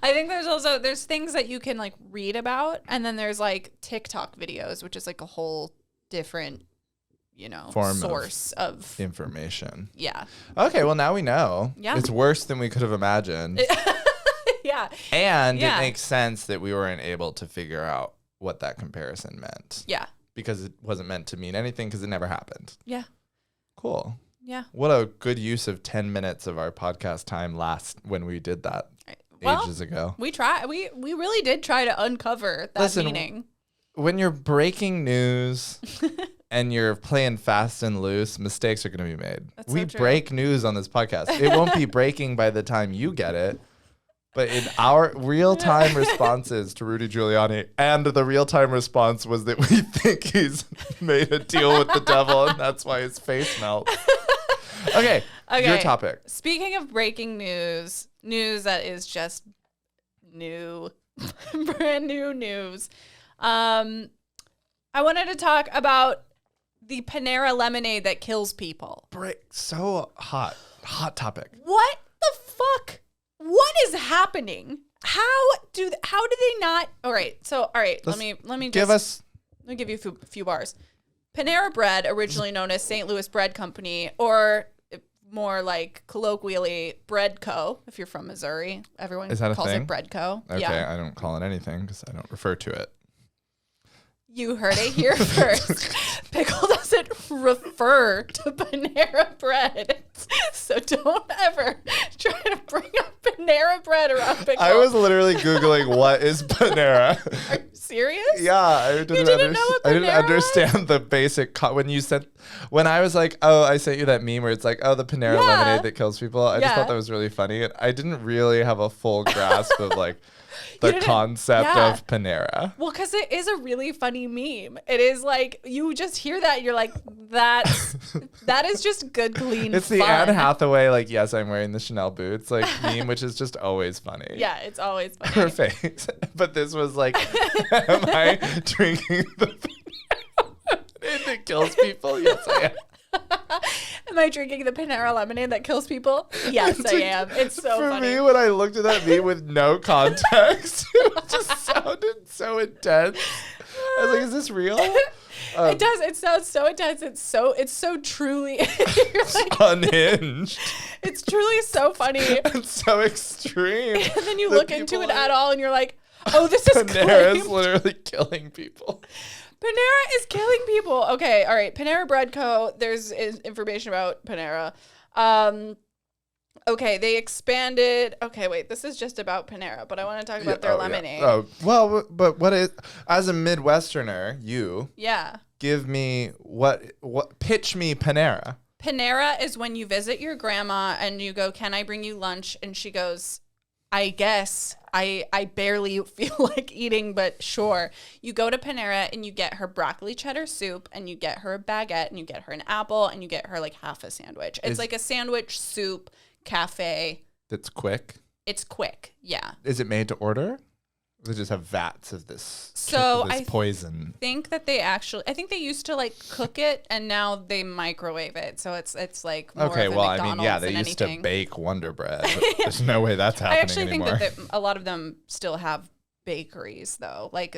I think there's things that you can like read about, and then there's like TikTok videos, which is like a whole different, Form of source of information. yeah. Okay, well now we know. Yeah. It's worse than we could have imagined. Yeah. And Yeah. it makes sense that we weren't able to figure out what that comparison meant. Yeah. Because it wasn't meant to mean anything because it never happened. Yeah. Cool. Yeah. What a good use of 10 minutes of our podcast time when we did that ages ago. We really did try to uncover that meaning. When you're breaking news and you're playing fast and loose, mistakes are going to be made. That's we so true. break news on this podcast. It won't be breaking by the time you get it. But in our real-time responses to Rudy Giuliani, and the real-time response was that we think he's made a deal with the devil, and that's why his face melts. Okay, your topic. Speaking of breaking news that is just new, brand new news. I wanted to talk about the Panera lemonade that kills people. So hot topic. What the fuck? What is happening? How do they not? All right. Let me give you a few bars. Panera Bread, originally known as St. Louis Bread Company, or more like colloquially Bread Co. If you're from Missouri, everyone calls it Bread Co. Okay, yeah. I don't call it anything because I don't refer to it. You heard it here first. Pickle doesn't refer to Panera Bread. So don't ever try to bring up Panera Bread around Pickle. I was literally Googling what is Panera. Are you serious? Yeah, I didn't understand the basic when I was like, oh, I sent you that meme where it's like, oh, the Panera lemonade that kills people. I just thought that was really funny. And I didn't really have a full grasp of like the concept of Panera. Well, because it is a really funny meme. It is like, you just hear that, you're like, that is just good, clean It's fun. the Anne Hathaway, like, yes, I'm wearing the Chanel boots, like, meme, which is just always funny. Yeah, it's always funny. Her face. But this was like, am I drinking the Panera that kills people? Yes, I am. Am I drinking the Panera lemonade that kills people? Yes, I am. It's so funny. For me, when I looked at that meme with no context, it just sounded so intense. I was like, is this real? It does. It sounds so intense. It's so truly like, unhinged. It's truly so funny. It's so extreme. And then you look into it at all and you're like, oh, this is Panera is literally killing people. Panera is killing people. Okay, all right. Panera Bread Co. There's information about Panera. Okay, they expanded. Okay, wait. This is just about Panera, but I want to talk about their lemonade. Yeah. Oh, well, but what is, as a Midwesterner, give me pitch me Panera. Panera is when you visit your grandma and you go, can I bring you lunch? And she goes, I guess. I barely feel like eating, but sure. You go to Panera and you get her broccoli cheddar soup and you get her a baguette and you get her an apple and you get her like half a sandwich. It's like a sandwich soup cafe. That's quick? It's quick, yeah. Is it made to order? Or they just have vats of this, poison? I think that I think they used to like cook it and now they microwave it. So it's like more okay, of a well, McDonald's I mean, yeah, they used to bake Wonder Bread. But there's no way that's happening I actually anymore. think that a lot of them still have bakeries though. Like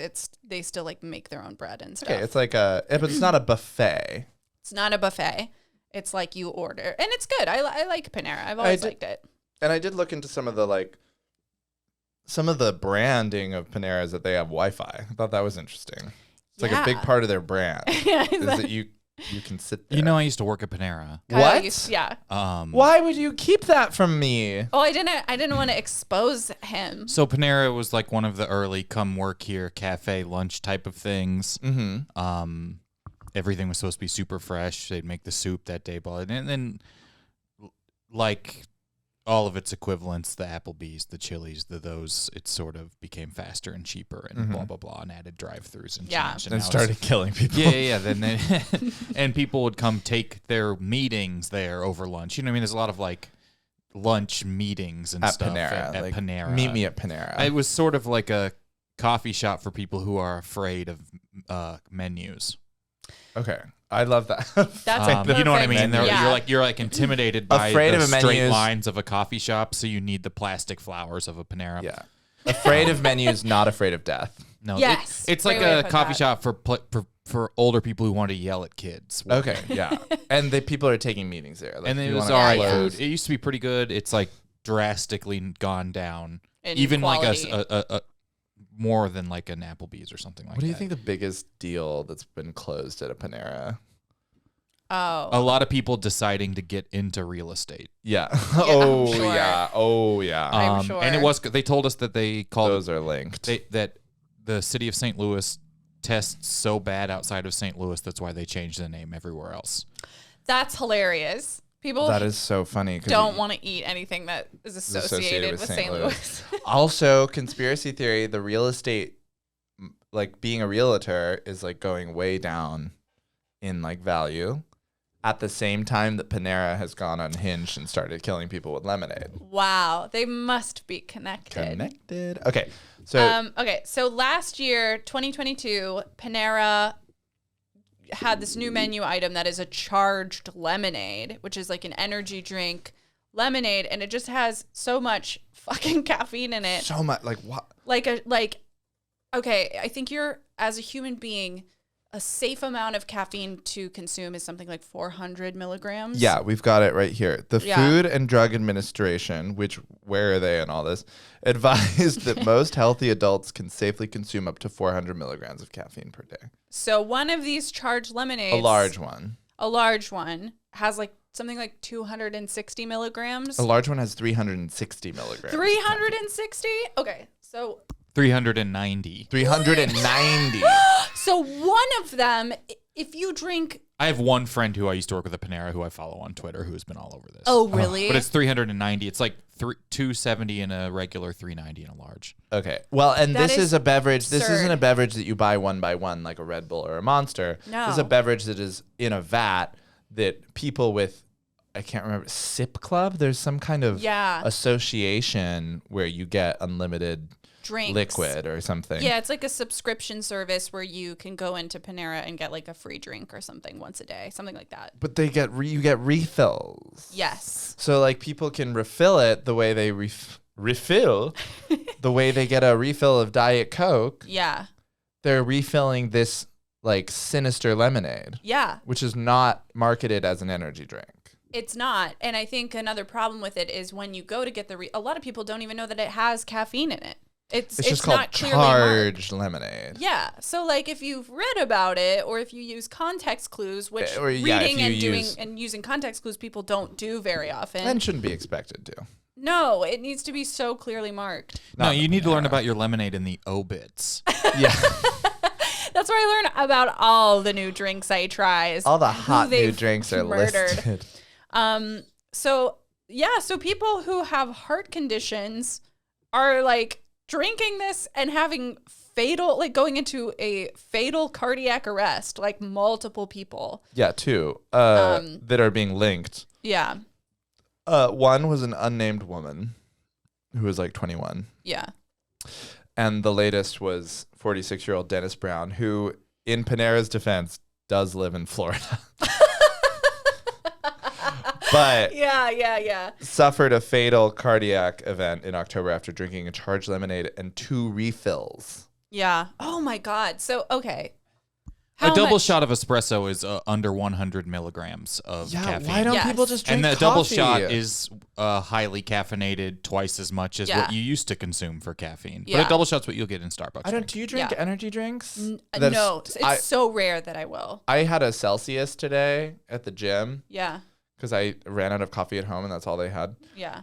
they still like make their own bread and stuff. Okay, it's like but it's not a buffet. It's not a buffet. It's like you order, and it's good. I like Panera. I've always liked it. And I did look into some of the branding of Panera is that they have Wi-Fi. I thought that was interesting. It's like a big part of their brand is that you can sit there. You know, I used to work at Panera. What? Yeah. Why would you keep that from me? Oh, I didn't want to expose him. So Panera was like one of the early come work here cafe lunch type of things. Mm-hmm. Everything was supposed to be super fresh. They'd make the soup that day, and then like all of its equivalents, the Applebee's, the Chili's, it sort of became faster and cheaper and blah, blah, blah, and added drive-thrus and changed. And started killing people. Yeah. Then and people would come take their meetings there over lunch. You know what I mean? There's a lot of like lunch meetings and stuff Panera, at like, Panera. Meet me at Panera. It was sort of like a coffee shop for people who are afraid of menus. Okay. I love that. That's you know what I mean? Yeah. You're like intimidated by Afraid the of straight menus. lines of a coffee shop, so you need the plastic flowers of a Panera. Yeah. Afraid of menus, not afraid of death. No, yes. It's like a coffee shop for older people who want to yell at kids. Okay, yeah. And the people are taking meetings there. Like, and it you was wanna all right close- food. It used to be pretty good. It's like drastically gone down. In Even quality. like a more than like an Applebee's or something like that. What do you think the biggest deal that's been closed at a Panera? Oh. A lot of people deciding to get into real estate. Yeah. I'm sure. Yeah. Oh, yeah. I'm sure. And it was. They told us that they called Those are linked. that the city of St. Louis tests so bad outside of St. Louis. That's why they changed the name everywhere else. That's hilarious. People That is so funny. 'Cause don't want to eat anything that is associated with St. Louis. Also, conspiracy theory, the real estate, like being a realtor is like going way down in like value at the same time that Panera has gone unhinged and started killing people with lemonade. Wow, they must be connected. Okay. So So last year, 2022, Panera had this new menu item that is a charged lemonade, which is like an energy drink lemonade, and it just has so much fucking caffeine in it. so much like what? Okay, I think you're, as a human being, a safe amount of caffeine to consume is something like 400 milligrams. Yeah, we've got it right here. The Yeah. Food and Drug Administration, where are they in all this, advised that most healthy adults can safely consume up to 400 milligrams of caffeine per day. So one of these charged lemonades, A large one. has like something like 260 milligrams. A large one has 360 milligrams. 360? Okay, so 390. 390. so one of them, if you drink. I have one friend who I used to work with at Panera who I follow on Twitter who's been all over this. Oh, really? But it's 390. It's like 270 in a regular, 390 in a large. Okay. Well, and That this is a beverage. This absurd. isn't a beverage that you buy one by one like a Red Bull or a Monster. No. This is a beverage that is in a vat that people with, I can't remember, Sip Club? There's some kind of Yeah. association where you get unlimited Drinks. liquid or something. Yeah, it's like a subscription service where you can go into Panera and get like a free drink or something once a day, something like that. But they get you get refills. Yes. So like people can refill it the way they refill the way they get a refill of Diet Coke. Yeah. They're refilling this like sinister lemonade, Yeah. which is not marketed as an energy drink. It's not. And I think another problem with it is when you go to get a lot of people don't even know that it has caffeine in it. It's just called not clearly marked. charged lemonade. Yeah. So like if you've read about it or if you use context clues, which Or, yeah, if reading you and doing use- and using context clues people don't do very often. And shouldn't be expected to. No, it needs to be so clearly marked. No, Not you need to learn Panera. about your lemonade in the obits. Yeah. That's where I learn about all the new drinks I try. Is All the who hot new they've drinks are murdered. listed. So people who have heart conditions are like drinking this and having going into a fatal cardiac arrest, like multiple people. Yeah, two that are being linked. Yeah. One was an unnamed woman who was like 21. Yeah. And the latest was 46-year-old Dennis Brown, who, in Panera's defense, does live in Florida. But Yeah. suffered a fatal cardiac event in October after drinking a charged lemonade and 2 refills. Yeah. Oh my God. So, okay. A How double much- shot of espresso is under 100 milligrams of Yeah, caffeine. why don't Yes. people just drink and the coffee? double shot is highly caffeinated, twice as much as Yeah. what you used to consume for caffeine. Yeah. But a double shot's what you'll get in Starbucks. I don't. right? Do you drink Yeah. energy drinks? No, it's so rare that I will. I had a Celsius today at the gym Yeah. because I ran out of coffee at home and that's all they had. Yeah.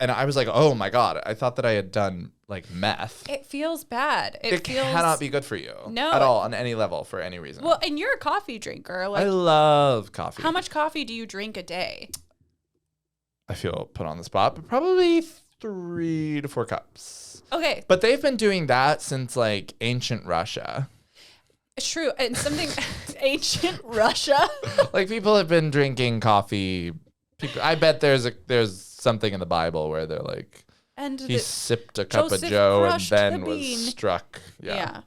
And I was like, oh my God, I thought that I had done like meth. It feels bad. It feels cannot be good for you. No. At all on any level for any reason. Well, and you're a coffee drinker. Like, I love coffee. how much coffee do you drink a day? I feel put on the spot, but probably 3 to 4 cups. Okay, But they've been doing that since like ancient Russia. it's true. And something ancient Russia. Like people have been drinking coffee. I bet there's something in the Bible where they're like, And he sipped a cup of Joseph Joe and crushed then the was bean. struck. yeah.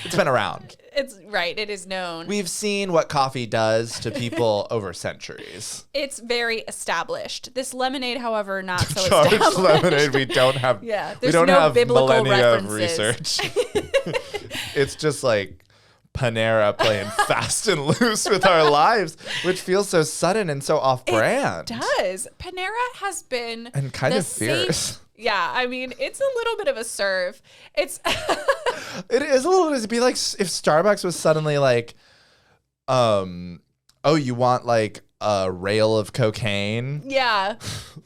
It's been around. It's right. It is known. We've seen what coffee does to people over centuries. It's very established. This lemonade, however, not so Charged established. lemonade, we don't have. Yeah, we there's don't no have biblical millennia of references. research. It's just like Panera playing fast and loose with our lives, which feels so sudden and so off-brand. It does. Panera has been And kind the of fierce. same- Yeah, I mean, it's a little bit of a serve. It's It is a little. It'd be like if Starbucks was suddenly like, oh, you want like a rail of cocaine? yeah.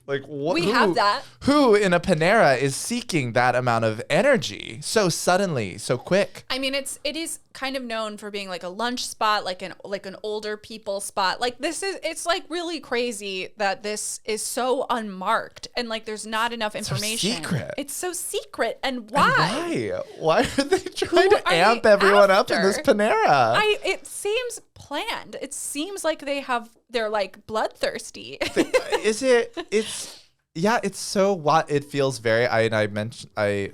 Like what? We have that. Who in a Panera is seeking that amount of energy so suddenly, so quick? I mean, it is kind of known for being like a lunch spot, like an older people spot. Like it's like really crazy that this is so unmarked and like there's not enough information. So secret. It's so secret. And why? And why are they trying to amp everyone up in this Panera? It seems planned. It seems like they're like bloodthirsty. It's so what it feels very. I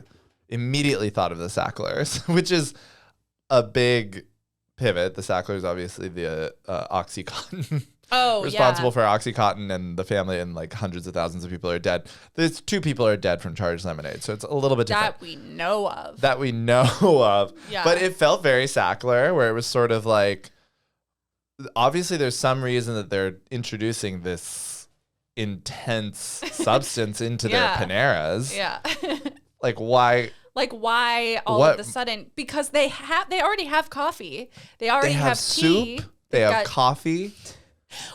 immediately thought of the Sacklers, which is a big pivot. The Sacklers, obviously, the OxyContin. Oh, responsible for OxyContin and the family, and like hundreds of thousands of people are dead. There's 2 people are dead from Charged Lemonade, so it's a little bit different. That we know of. Yeah. But it felt very Sackler, where it was sort of like, obviously there's some reason that they're introducing this intense substance into their Paneras. Yeah. Like, why? Like, why all of a sudden? Because they already have coffee. They already have tea. Soup. They have coffee.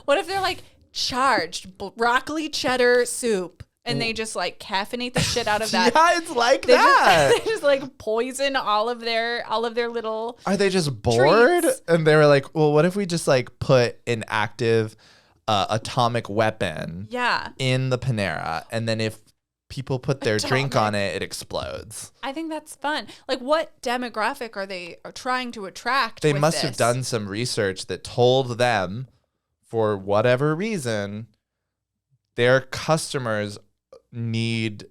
What if they're like charged broccoli cheddar soup and they just like caffeinate the shit out of that? Yeah, it's like that. They just like poison all of their little. Are they just bored? Treats. And they were like, well, what if we just like put an active atomic weapon in the Panera, and then if people put their drink on it, it explodes. I think that's fun. Like, what demographic are they trying to attract? They must have done some research that told them, for whatever reason, their customers need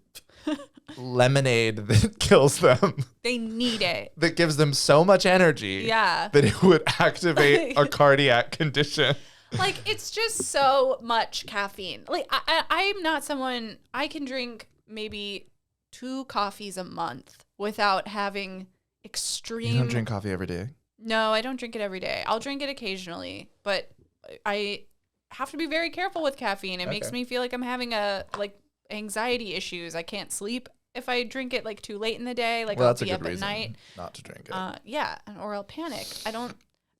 lemonade that kills them. They need it. That gives them so much energy that it would activate a cardiac condition. Like, it's just so much caffeine. Like, I'm not someone, I can drink maybe 2 coffees a month without having extreme. You don't drink coffee every day? No, I don't drink it every day. I'll drink it occasionally, but I have to be very careful with caffeine. It makes me feel like I'm having anxiety issues. I can't sleep if I drink it like too late in the day. Like, I'll be up at night. Not to drink it. Yeah, or I'll panic.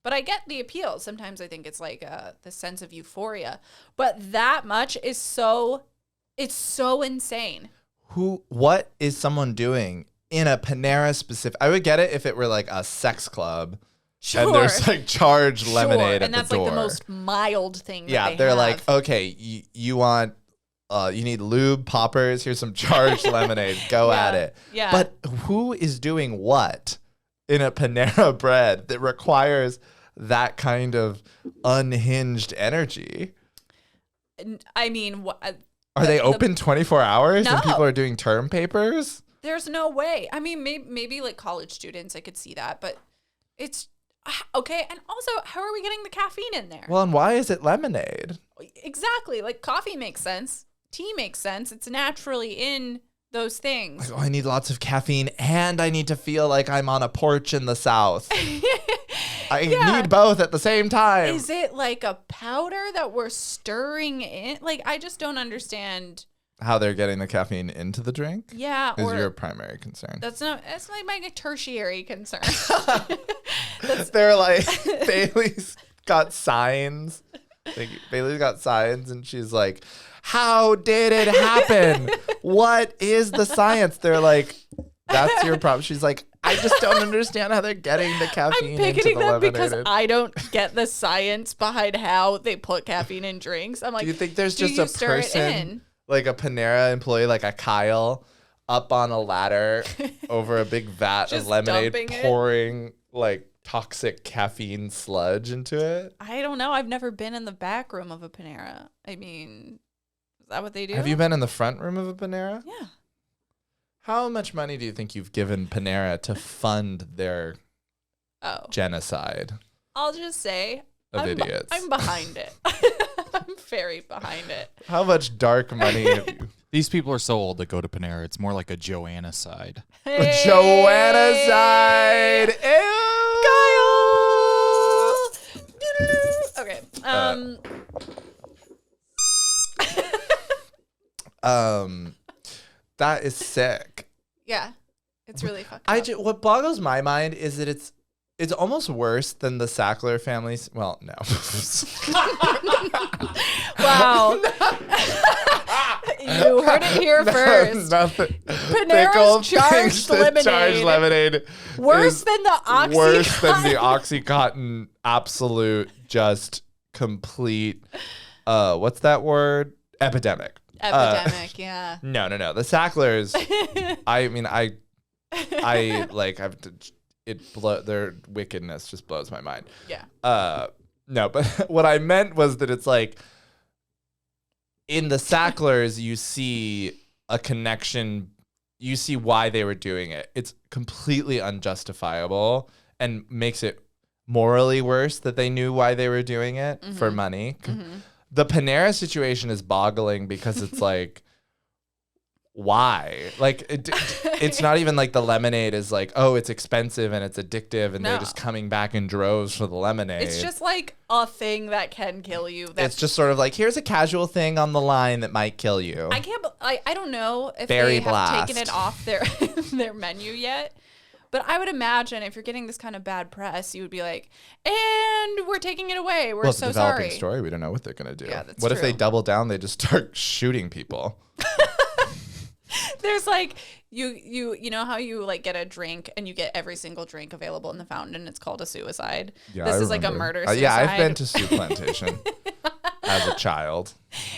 But I get the appeal. Sometimes I think it's like the sense of euphoria. But that much is it's so insane. What is someone doing in a Panera specific? I would get it if it were like a sex club. Sure. And there's like charged lemonade at the door. And that's like the most mild thing that they're have. Like, okay, you want, you need lube, poppers, here's some charged lemonade. Go at it. Yeah. But who is doing what in a Panera bread that requires that kind of unhinged energy? I mean, are they open 24 hours No. and people are doing term papers? There's no way. I mean, maybe like college students, I could see that, but it's okay. And also, how are we getting the caffeine in there? Well, and why is it lemonade? Exactly. Like, coffee makes sense. Tea makes sense. It's naturally in those things. Like, I need lots of caffeine and I need to feel like I'm on a porch in the South. I need both at the same time. Is it like a powder that we're stirring in? Like, I just don't understand how they're getting the caffeine into the drink. Yeah, is your primary concern? That's like my tertiary concern. They're like, Bailey's got signs. Bailey's got signs, and she's like, "How did it happen? What is the science?" They're like, "That's your problem." She's like, I just don't understand how they're getting the caffeine into the lemonade. Because I don't get the science behind how they put caffeine in drinks. I'm like, do you think there's just a person, like a Panera employee, like a Kyle, up on a ladder over a big vat of lemonade, pouring like toxic caffeine sludge into it? I don't know. I've never been in the back room of a Panera. I mean, is that what they do? Have you been in the front room of a Panera? Yeah. How much money do you think you've given Panera to fund their genocide? I'll just say of idiots. I'm behind it. I'm very behind it. How much dark money have you? These people are so old that go to Panera. It's more like a Joanna side. Hey. A Joanna side. Kyle. Okay. That is sick. Yeah, it's really fucked up. What boggles my mind is that it's almost worse than the Sackler families. Well, no. Wow. You heard it here first. Nothing. Panera's charged lemonade. Charged lemonade. Worse than the Oxycontin. Worse than the Oxycontin. Absolute, just complete. What's that word? Epidemic. Epidemic. Yeah. No. The Sacklers. I mean, I like. Their wickedness just blows my mind. Yeah. No, but what I meant was that it's like in the Sacklers, you see a connection. You see why they were doing it. It's completely unjustifiable and makes it morally worse that they knew why they were doing it for money. The Panera situation is boggling because it's like, why? Like, it's not even like the lemonade is like, oh, it's expensive and it's addictive and they're just coming back in droves for the lemonade. It's just like a thing that can kill you. It's just sort of like, here's a casual thing on the line that might kill you. I don't know if Berry they blast. have taken it off their menu yet. But I would imagine if you're getting this kind of bad press, you would be like, and we're taking it away. We're it's so a developing sorry. story. We don't know what they're going to do. Yeah, that's what if they true. double down? They just start shooting people. There's like you know how you like get a drink and you get every single drink available in the fountain. It's called a suicide. Yeah, this I is like a remember. murder suicide. Yeah, I've been to Soup Plantation as a child.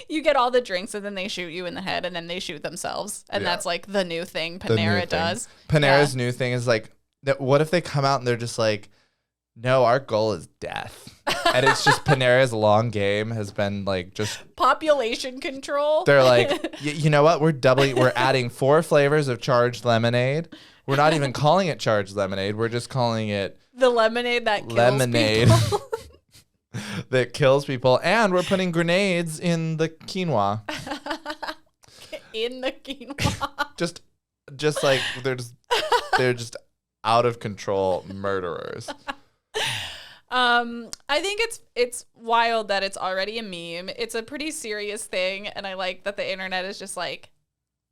You get all the drinks and then they shoot you in the head and then they shoot themselves. And Yeah. that's like the new thing The new Panera thing. does. Panera's new thing is like, what if they come out and they're just like, no, our goal is death. And it's just Panera's long game has been like just Population control. they're like, you know what? We're adding 4 flavors of charged lemonade. We're not even calling it charged lemonade. We're just calling it the lemonade that kills lemonade people. that kills people. And we're putting grenades in the quinoa. In the quinoa. Just like they're just out of control murderers. I think it's wild that it's already a meme. It's a pretty serious thing, and I like that the internet is just like,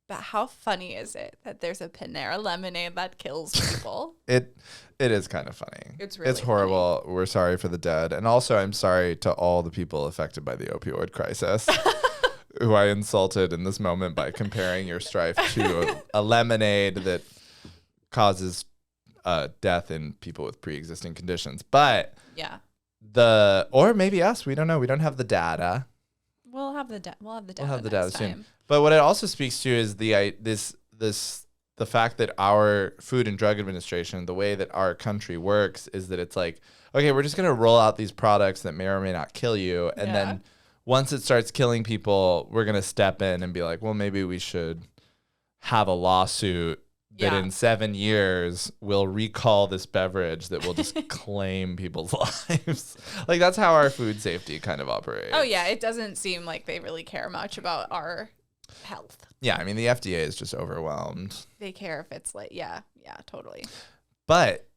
but how funny is it that there's a Panera lemonade that kills people? It is kind of funny. It's really horrible. We're sorry for the dead, and also I'm sorry to all the people affected by the opioid crisis, who I insulted in this moment by comparing your strife to a lemonade that causes death in people with pre-existing conditions. But Yeah. or maybe us. We don't know. We don't have the data. We'll have the data. We'll have the next data time. soon. But what it also speaks to is the fact that our Food and Drug Administration, the way that our country works, is that it's like, okay, we're just gonna roll out these products that may or may not kill you, and then once it starts killing people, we're gonna step in and be like, well, maybe we should have a lawsuit that in 7 years will recall this beverage that will just claim people's lives. Like, that's how our food safety kind of operates. Oh yeah, it doesn't seem like they really care much about our health. Yeah, I mean, the FDA is just overwhelmed. They care if it's like, yeah, totally. But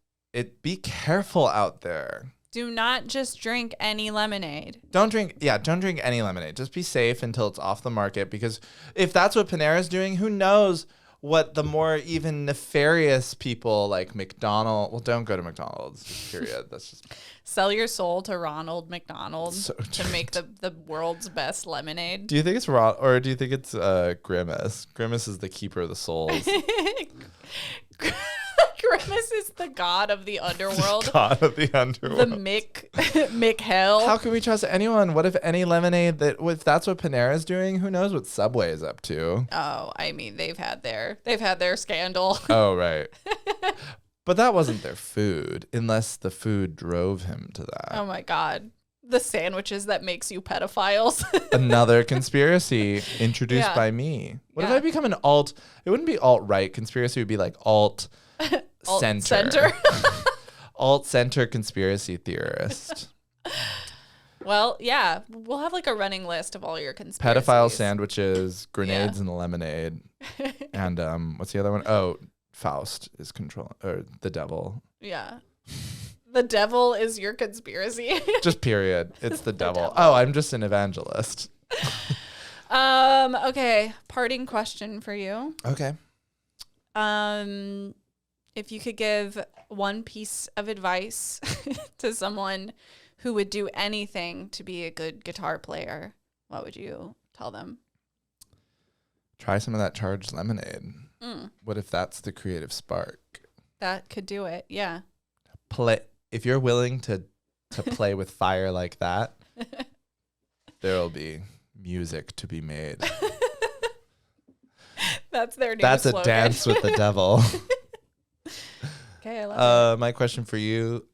be careful out there. Do not just drink any lemonade. Don't drink any lemonade. Just be safe until it's off the market, because if that's what Panera's doing, who knows what the more even nefarious people like McDonald's. Well, don't go to McDonald's, just period. That's just Sell your soul to Ronald McDonald So to make the world's best lemonade. Do you think it's Ron, or do you think it's Grimace? Grimace is the keeper of the souls. Grimace is the god of the underworld. God of the underworld. The Mick Hell. How can we trust anyone? What if any lemonade if that's what Panera's doing? Who knows what Subway is up to? Oh, I mean, they've had their scandal. Oh, right. But that wasn't their food, unless the food drove him to that. Oh my god. The sandwiches that makes you pedophiles. Another conspiracy introduced by me. What if Yeah. I become an alt? It wouldn't be alt-right conspiracy. It would be like alt-center. Alt-center. Alt-center conspiracy theorist. Well, yeah, we'll have like a running list of all your conspiracies. Pedophile sandwiches, grenades in the lemonade, and what's the other one? Oh, Faust is or the devil. Yeah. The devil is your conspiracy. Just period. It's the devil. devil. Oh, I'm just an evangelist. Okay, parting question for you. Okay. If you could give one piece of advice to someone who would do anything to be a good guitar player, what would you tell them? Try some of that charged lemonade. Mm, What if that's the creative spark? that could do it. Yeah. Play if you're willing to play with fire like that, there'll be music to be made. That's their new That's slogan. a dance with the devil. Okay, I love My question for you,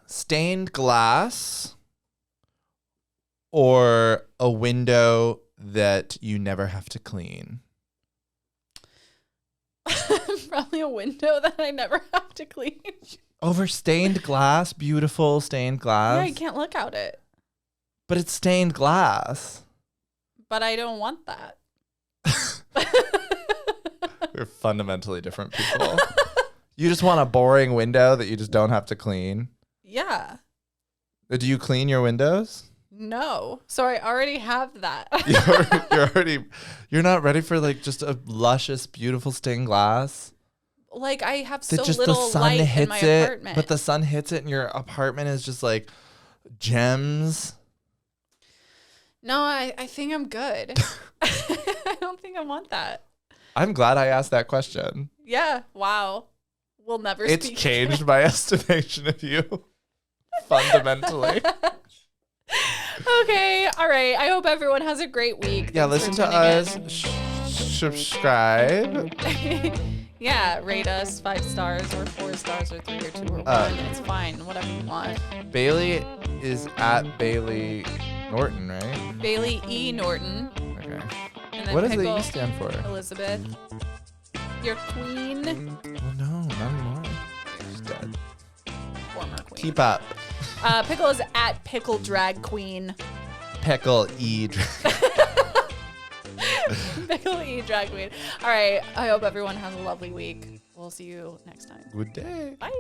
stained glass or a window that you never have to clean? it. Probably a window that I never have to clean. Over stained glass, beautiful stained glass. Yeah, you can't look out it. But it's stained glass. But I don't want that. We're fundamentally different people. You just want a boring window that you just don't have to clean. Yeah. Do you clean your windows? No. So I already have that. You're not ready for like just a luscious, beautiful stained glass. Like I have That so just little the sun light in hits my it, apartment. but the sun hits it, and your apartment is just like gems. No, I think I'm good. I don't think I want that. I'm glad I asked that question. Yeah. Wow. We'll never It's speak. changed my estimation of you fundamentally. Okay. All right. I hope everyone has a great week. Yeah, Thanks listen for to tuning us. Subscribe. in. Yeah. Rate us 5 stars or 4 stars or 3 or 2 or 1. It's fine. Whatever you want. Bailey is at Bailey Norton, right? Bailey E. Norton. Okay. And then What does the Pickle E stand for? Elizabeth. Your queen. Oh no, not anymore. She's dead. Former queen. Keep up. Pickle is at Pickle Drag Queen. Pickle E. Pickle E. Drag Queen. All right. I hope everyone has a lovely week. We'll see you next time. Good day. Bye.